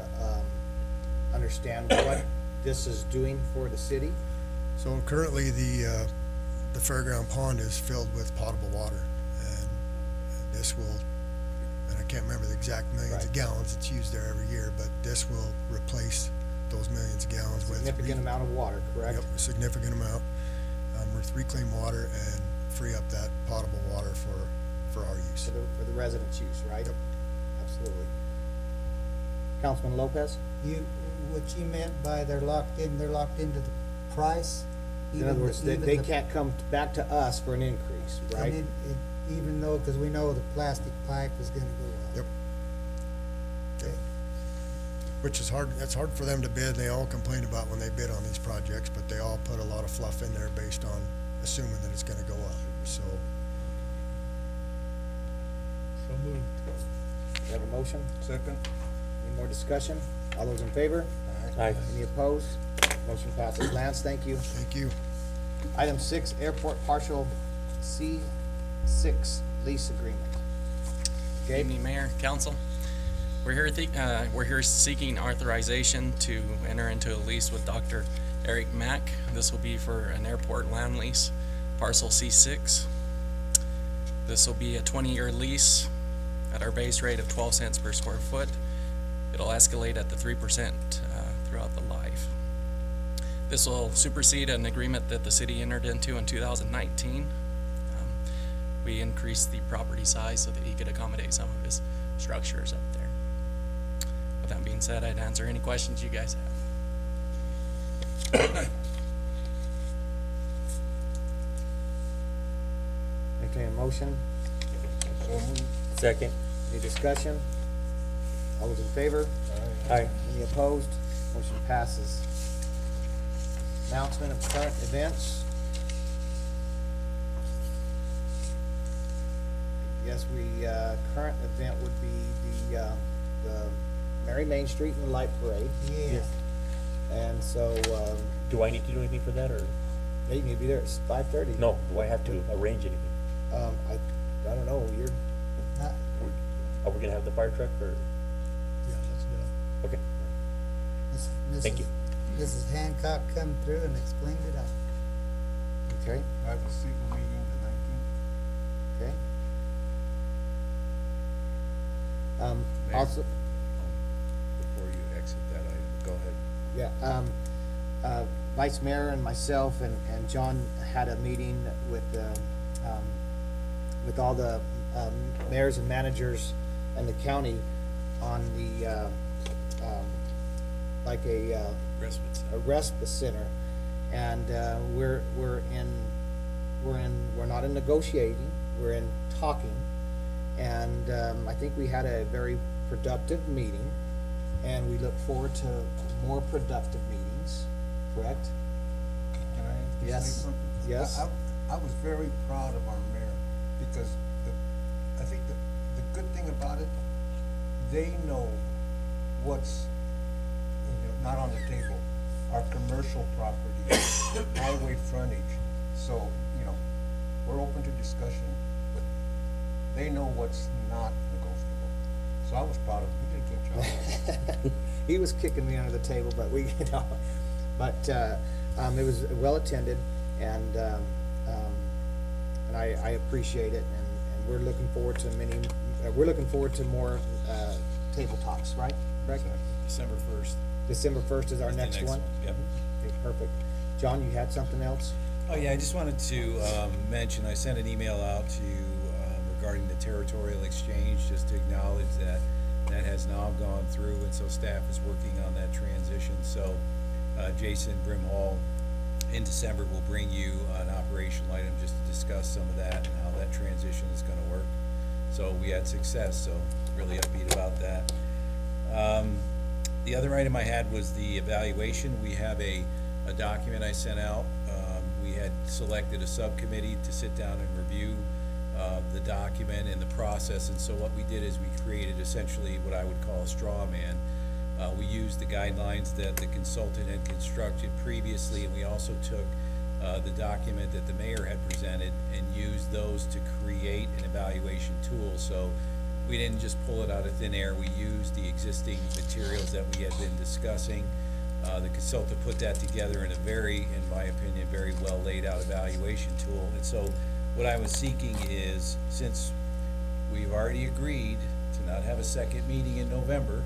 understand what this is doing for the city? So currently, the fairground pond is filled with potable water, and this will, and I can't remember the exact millions of gallons that's used there every year, but this will replace those millions of gallons with. Significant amount of water, correct? Yep, a significant amount, with reclaimed water, and free up that potable water for our use. For the residents' use, right? Yep. Absolutely. Councilman Lopez? What you meant by they're locked into the price? In other words, they can't come back to us for an increase, right? Even though, because we know the plastic pipe is gonna go up. Yep. Yep. Which is hard, that's hard for them to bid. They all complain about when they bid on these projects, but they all put a lot of fluff in there based on assuming that it's gonna go up, so. So moved. We have a motion? Second. Any more discussion? All those in favor? Aye. Any opposed? Motion passes. Lance, thank you. Thank you. Item 6, airport partial C6 lease agreement. Good Gabe? evening, Mayor, Council. We're here seeking authorization to enter into a lease with Dr. Eric Mack. This will be for an airport land lease, parcel C6. This will be a 20-year lease at our base rate of 12 cents per square foot. It'll escalate at the 3% throughout the life. This will supersede an agreement that the city entered into in 2019. We increased the property size so that he could accommodate some of his structures up there. With that being said, I'd answer any questions you guys have. Entertain a motion? So moved. Second. Any discussion? All those in favor? Aye. Any opposed? Motion passes. Announcement of current events. Yes, current event would be the Mary Main Street and the Light Parade. Yeah. And so, Do I need to do anything for that, or? yeah, you need to be there at 5:30. No, do I have to arrange anything? I don't know, Are we gonna have the fire truck, or? Yeah, that's done. Okay, thank you. Mrs. Hancock come through and explained it out. okay, I have a signal meeting the 19th. okay. Mayor? Also, Before you exit that item, go ahead. yeah, Vice Mayor and myself and John had a meeting with all the mayors and managers and the county on the like a respite center, and we're not in negotiating, we're in talking, and I think we had a very productive meeting, and we look forward to more productive meetings. Correct? Can I Yes. say something? Yes. I was very proud of our mayor, because I think the good thing about it, they know what's, not on the table. Our commercial property, highway frontage, so, we're open to discussion, but they know what's not negotiable. So I was proud of him, he did a good job. He was kicking me under the table, but it was well attended, and I appreciate it, and we're looking forward to more table talks, right? Correct? December 1st. December 1st is our Is the next one? Yep. Okay, perfect. John, you had something else? Oh, yeah, I just wanted to mention, I sent an email out to you regarding the territorial exchange, just to acknowledge that that has now gone through, and so staff is working on that transition. So Jason Brimhall in December will bring you an operational item just to discuss some of that and how that transition is going to work. So we had success, so really upbeat about that. The other item I had was the evaluation. We have a document I sent out. We had selected a subcommittee to sit down and review the document and the process, and so what we did is we created essentially what I would call a straw man. We used the guidelines that the consultant had constructed previously, and we also took the document that the mayor had presented and used those to create an evaluation tool. So we didn't just pull it out of thin air. We used the existing materials that we had been discussing. The consultant put that together in a very, in my opinion, very well laid out evaluation tool. And so what I was seeking is, since we've already agreed to not have a second meeting in November,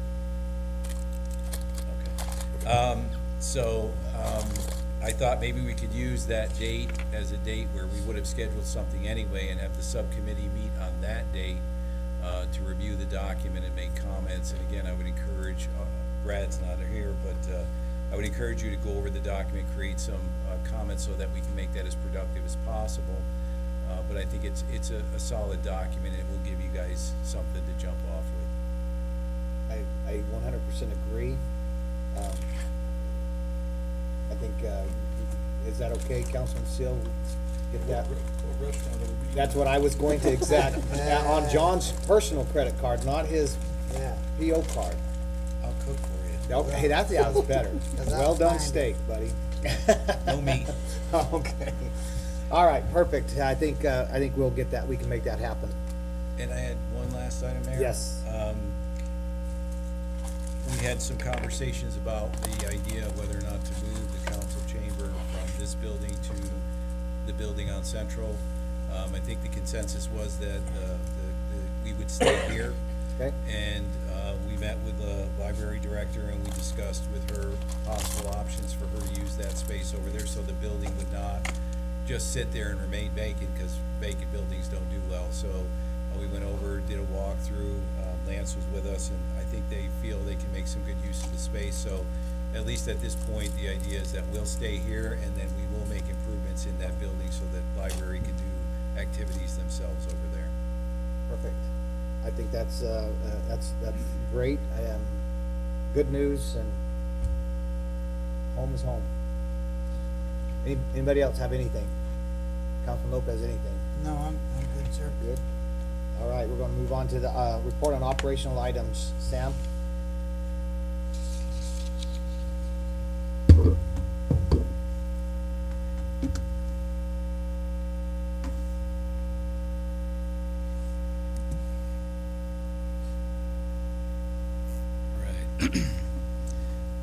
I thought maybe we could use that date as a date where we would have scheduled something anyway and have the subcommittee meet on that date to review the document and make comments. And again, I would encourage, Brad's not here, but I would encourage you to go over the document, create some comments so that we can make that as productive as possible. But I think it's a solid document, and it will give you guys something to jump off with. I 100% agree. I think, is that okay, Councilman Seal? Get that? That's what I was going to exact, on John's personal credit card, not his PO card. I'll cook for you. Okay, hey, that was better. Well done steak, buddy. No meat. Okay. All right, perfect. I think we'll get that, we can make that happen. And I had one last item, Mayor. Yes. We had some conversations about the idea of whether or not to move the council chamber from this building to the building on Central. I think the consensus was that we would stay here. Okay. And we met with the library director, and we discussed with her possible options for her to use that space over there, so the building would not just sit there and remain vacant, because vacant buildings don't do well. So we went over, did a walkthrough. Lance was with us, and I think they feel they can make some good use of the space. So at least at this point, the idea is that we'll stay here, and then we will make improvements in that building so that library can do activities themselves over there. Perfect. I think that's great. Good news, and home is home. Anybody else have anything? Councilman Lopez, anything? No, I'm good, sir. Good. All right, we're gonna move on to the, report on operational items. Sam?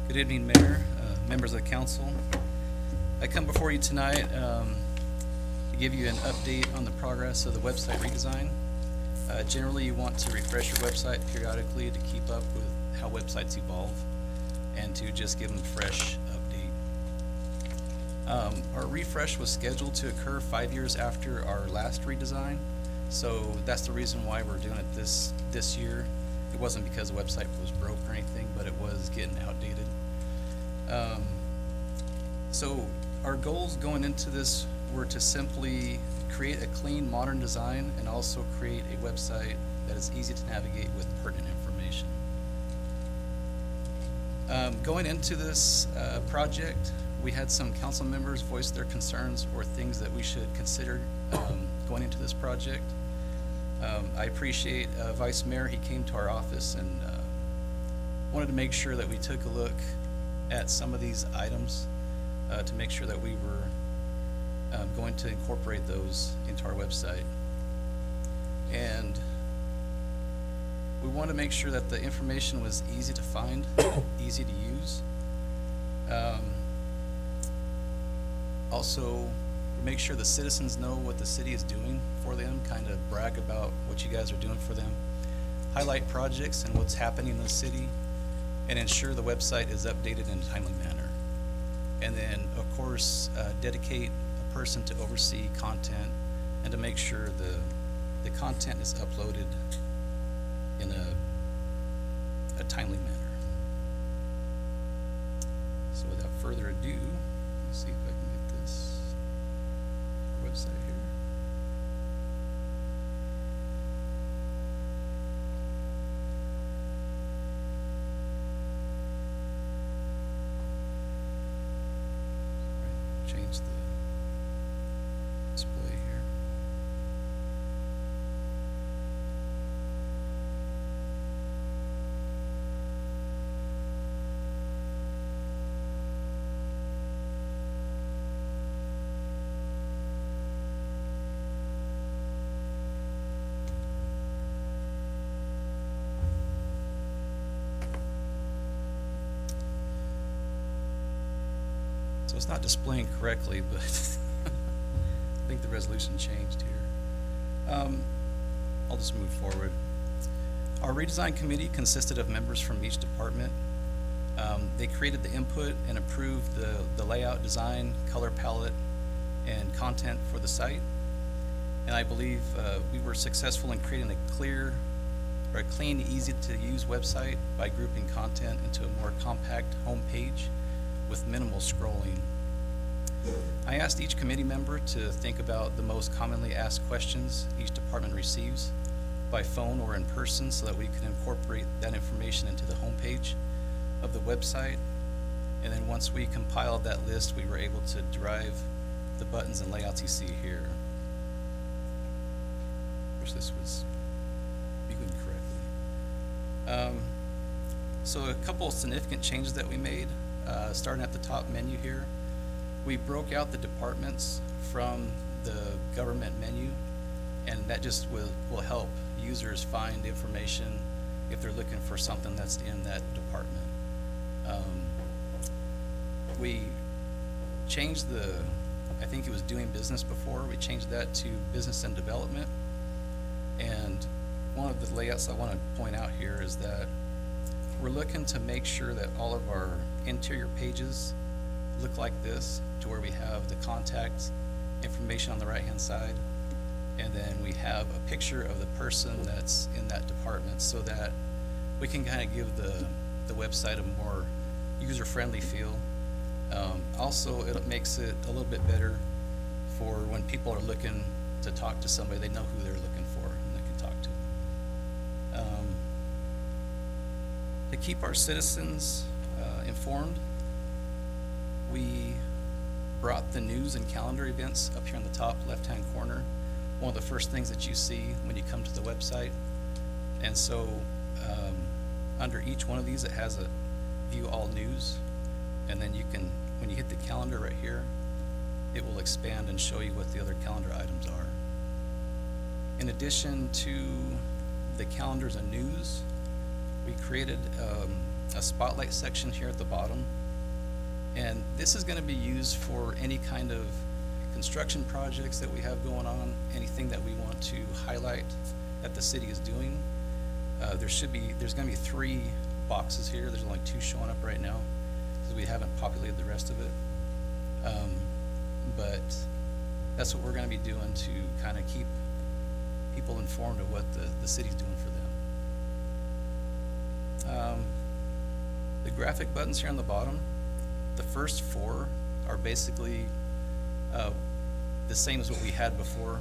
Good evening, Mayor, members of the council. I come before you tonight to give you an update on the progress of the website redesign. Generally, you want to refresh your website periodically to keep up with how websites evolve and to just give them a fresh update. Our refresh was scheduled to occur 5 years after our last redesign, so that's the reason why we're doing it this year. It wasn't because the website was broke or anything, but it was getting outdated. So our goals going into this were to simply create a clean, modern design and also create a website that is easy to navigate with pertinent information. Going into this project, we had some council members voice their concerns or things that we should consider going into this project. I appreciate Vice Mayor, he came to our office and wanted to make sure that we took a look at some of these items to make sure that we were going to incorporate those into our website. And we want to make sure that the information was easy to find, easy to use. Also, make sure the citizens know what the city is doing for them, kind of brag about what you guys are doing for them. Highlight projects and what's happening in the city, and ensure the website is updated in a timely manner. And then, of course, dedicate a person to oversee content and to make sure the content is uploaded in a timely manner. So without further ado, let's see if I can get this website here. Change the display here. it's not displaying correctly, but I think the resolution changed here. I'll just move forward. Our redesign committee consisted of members from each department. They created the input and approved the layout, design, color palette, and content for the site. And I believe we were successful in creating a clean, easy to use website by grouping content into a more compact home page with minimal scrolling. I asked each committee member to think about the most commonly asked questions each department receives by phone or in person so that we can incorporate that information into the homepage of the website. And then once we compiled that list, we were able to derive the buttons and layouts you see here. Wish this was viewed correctly. So a couple of significant changes that we made, starting at the top menu here. We broke out the departments from the government menu, and that just will help users find information if they're looking for something that's in that department. We changed I think it was doing business before, we changed that to business and development. And one of the layouts I want to point out here is that we're looking to make sure that all of our interior pages look like this, to where we have the contact information on the right-hand side, and then we have a picture of the person that's in that department, so that we can kind of give the website a more user-friendly feel. Also, it makes it a little bit better for when people are looking to talk to somebody, they know who they're looking for and they can talk to them. To keep our citizens informed, we brought the news and calendar events up here in the top left-hand corner, one of the first things that you see when you come to the website. And so under each one of these, it has a view all news, and then you can, when you hit the calendar right here, it will expand and show you what the other calendar items are. In addition to the calendars and news, we created a spotlight section here at the bottom, and this is going to be used for any kind of construction projects that we have going on, anything that we want to highlight that the city is doing. There's going to be 3 boxes here. There's only 2 showing up right now because we haven't populated the rest of it. But that's what we're going to be doing to kind of keep people informed of what the city's doing for them. The graphic buttons here on the bottom, the first 4 are basically the same as what we had before.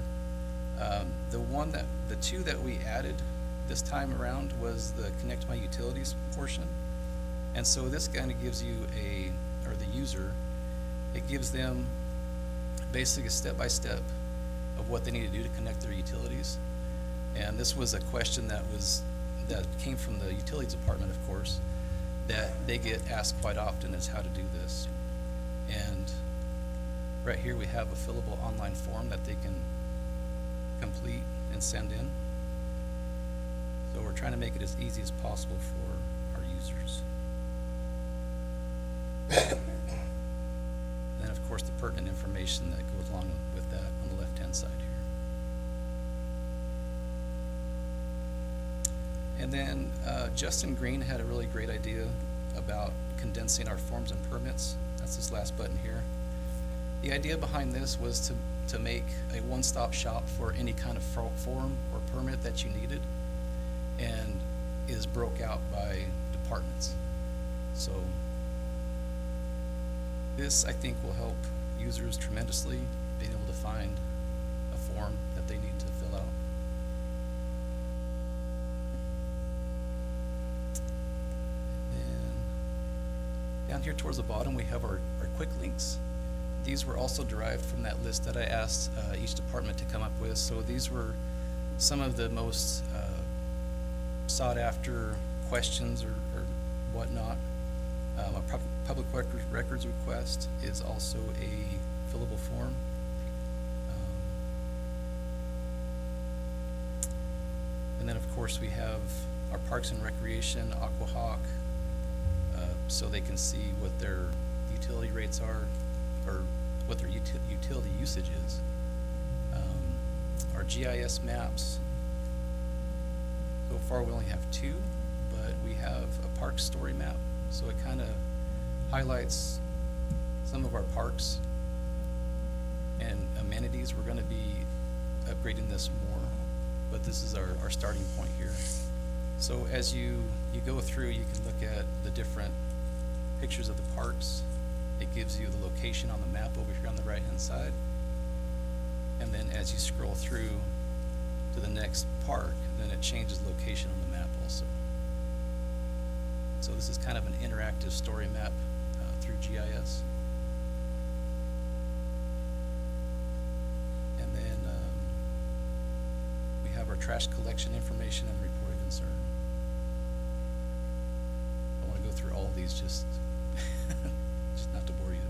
The 2 that we added this time around was the Connect My Utilities portion. And so this kind of gives you or the user, it gives them basically a step-by-step of what they need to do to connect their utilities. And this was a question that came from the utilities department, of course, that they get asked quite often, is how to do this. And right here we have a fillable online form that they can complete and send in. So we're trying to make it as easy as possible for our users. And then, of course, the pertinent information that goes along with that on the left-hand side here. And then Justin Green had a really great idea about condensing our forms and permits. That's this last button here. The idea behind this was to make a one-stop shop for any kind of form or permit that you needed, and is broke out by departments. So this, I think, will help users tremendously, being able to find a form that they need to fill out. And down here towards the bottom, we have our quick links. These were also derived from that list that I asked each department to come up with. So these were some of the most sought after questions or whatnot. A public records request is also a fillable form. And then, of course, we have our Parks and Recreation, Aquahawk, so they can see what their utility rates are or what their utility usage is. Our GIS maps, so far we only have 2, but we have a park story map, so it kind of highlights some of our parks and amenities. We're going to be upgrading this more, but this is our starting point here. So as you go through, you can look at the different pictures of the parks. It gives you the location on the map over here on the right hand side. And then as you scroll through to the next park, then it changes location on the map also. So this is kind of an interactive story map through GIS. And then we have our trash collection information and reported concern. I want to go through all of these just not to bore you,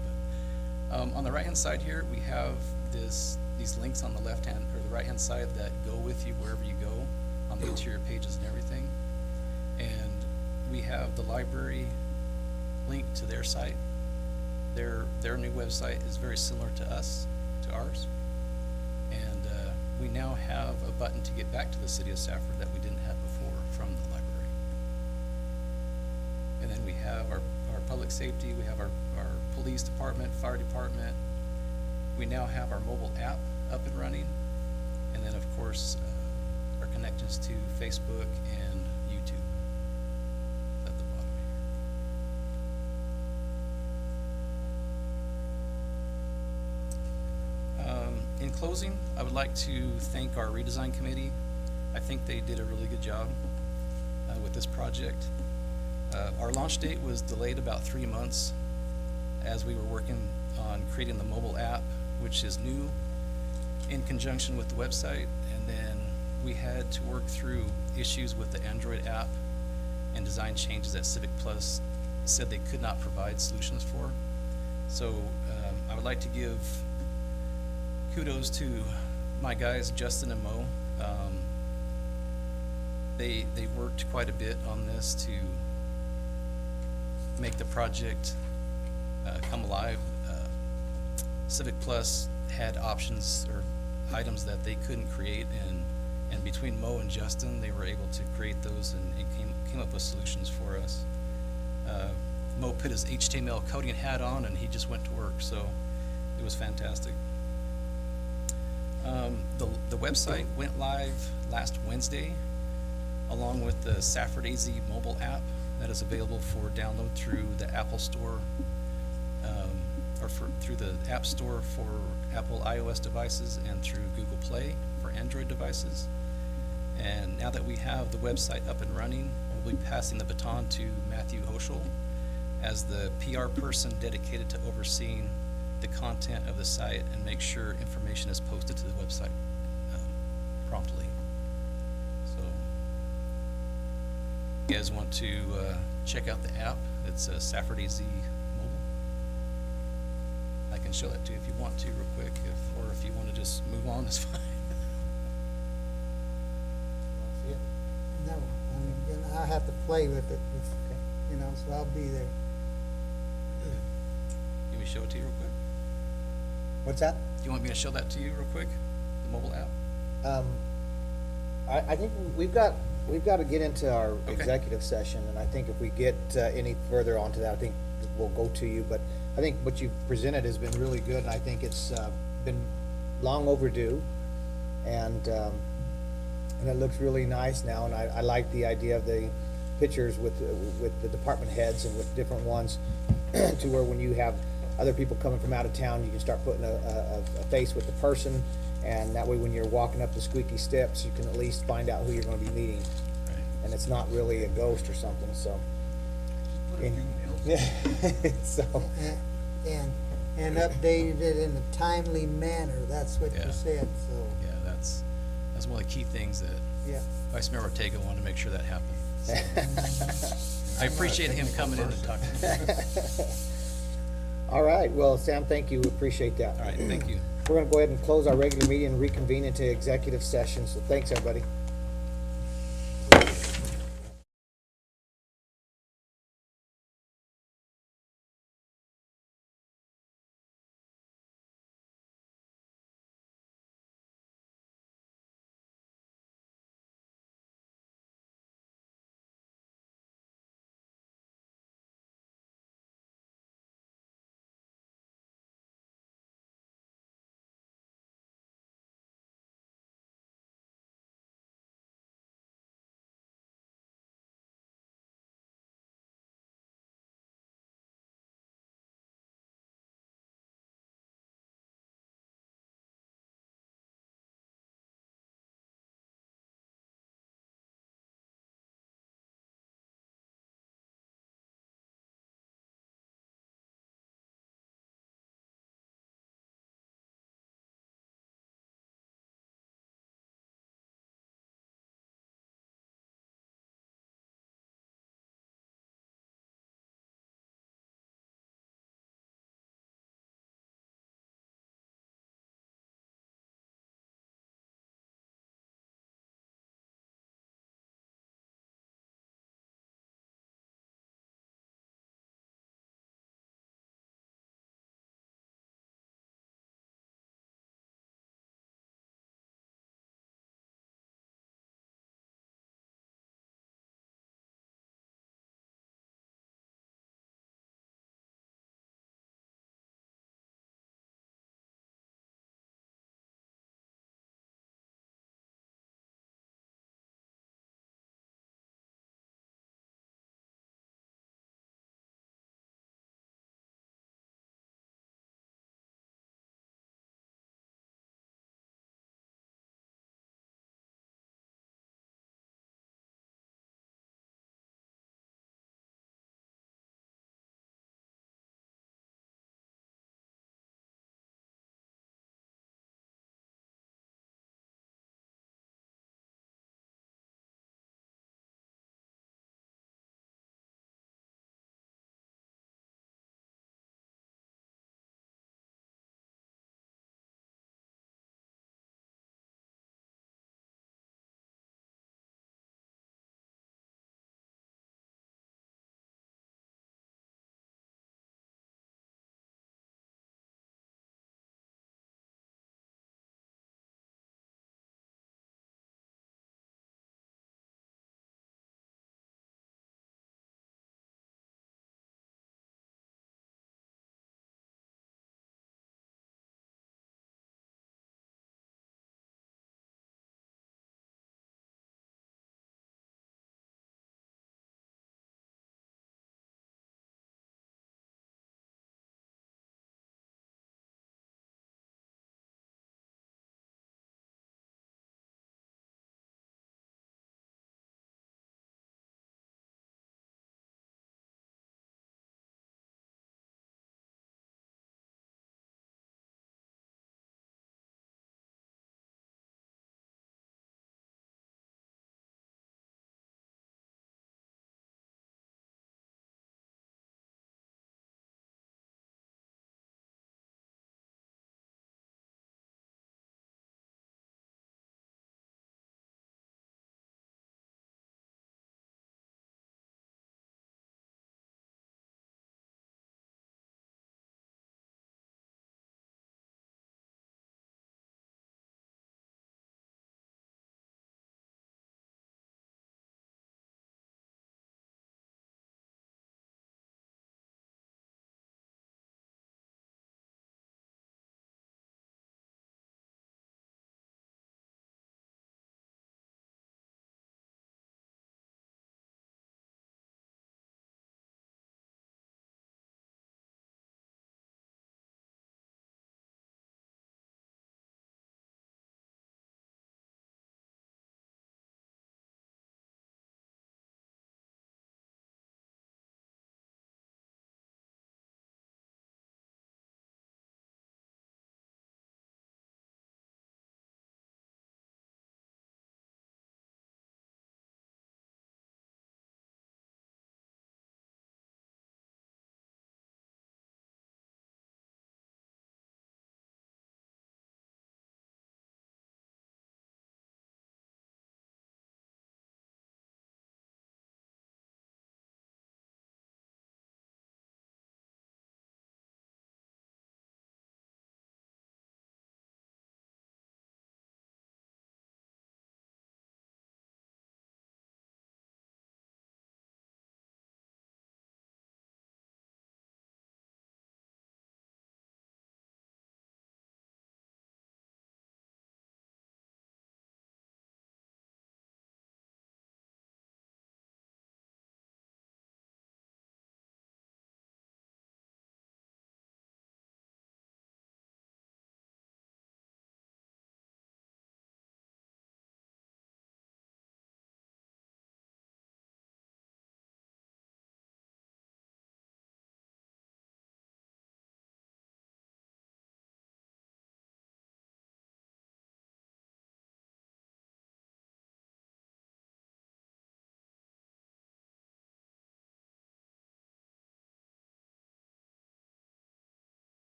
but on the right hand side here we have these links on the left hand or the right hand side that go with you wherever you go on the interior pages and everything. And we have the library link to their site. Their new website is very similar to ours. And we now have a button to get back to the city of Safford that we didn't have before from the library. And then we have our public safety, we have our police department, fire department. We now have our mobile app up and running. And then of course, our connections to Facebook and YouTube at the bottom here. In closing, I would like to thank our redesign committee. I think they did a really good job with this project. Our launch date was delayed about 3 months as we were working on creating the mobile app, which is new in conjunction with the website. And then we had to work through issues with the Android app and design changes that Civic Plus said they could not provide solutions for. So I would like to give kudos to my guys, Justin and Mo. They worked quite a bit on this to make the project come alive. Civic Plus had options or items that they couldn't create, and between Mo and Justin, they were able to create those and came up with solutions for us. Mo put his HTML coding hat on and he just went to work, so it was fantastic. The website went live last Wednesday, along with the Safford AZ mobile app that is available for download through the Apple Store, or through the App Store for Apple iOS devices and through Google Play for Android devices. And now that we have the website up and running, we'll be passing the baton to Matthew Hoschel as the PR person dedicated to overseeing the content of the site and make sure information is posted to the website promptly. So if you guys want to check out the app, it's Safford AZ Mobile. I can show that to you if you want to real quick, or if you want to just move on, it's fine. No, I have to play with it, you know, so I'll be there. Can we show it to you real quick? What's that? Do you want me to show that to you real quick, the mobile app? I think we've got to get into our executive session, and I think if we get any further onto that, I think we'll go to you. But I think what you've presented has been really good, and I think it's been long overdue, and it looks really nice now. And I like the idea of the pictures with the department heads and with different ones, to where when you have other people coming from out of town, you can start putting a face with the person, and that way when you're walking up the squeaky steps, you can at least find out who you're going to be meeting. Right. And it's not really a ghost or something, so. So. And updated it in a timely manner, that's what you said, so. Yeah, that's one of the key things that Vice Mayor Ortega wanted to make sure that happened. So. I appreciate him coming in and talking. All right, well, Sam, thank you, appreciate that. All right, thank you. We're gonna go ahead and close our regular meeting and reconvene into executive session, so thanks, everybody.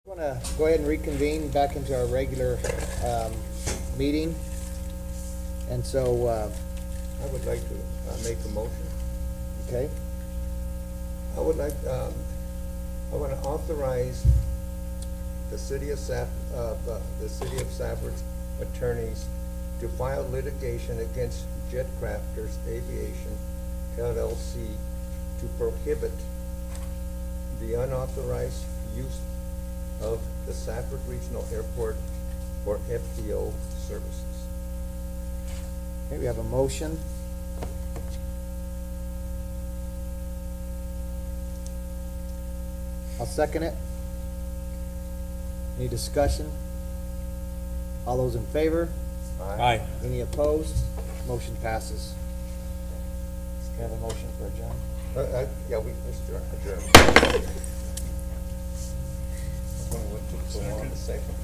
I'm gonna go ahead and reconvene back into our regular, meeting. And so, I would like to make a motion. okay, I would like, I want to authorize the city of Safford's attorneys to file litigation against Jetcrafters Aviation LLC to prohibit the unauthorized use of the Safford Regional Airport for FBO services. okay, we have a motion. I'll second it. Any discussion? All those in favor? Aye. Any opposed? Motion passes. We have a motion for adjourn. Yeah, let's adjourn. What took so long, the second?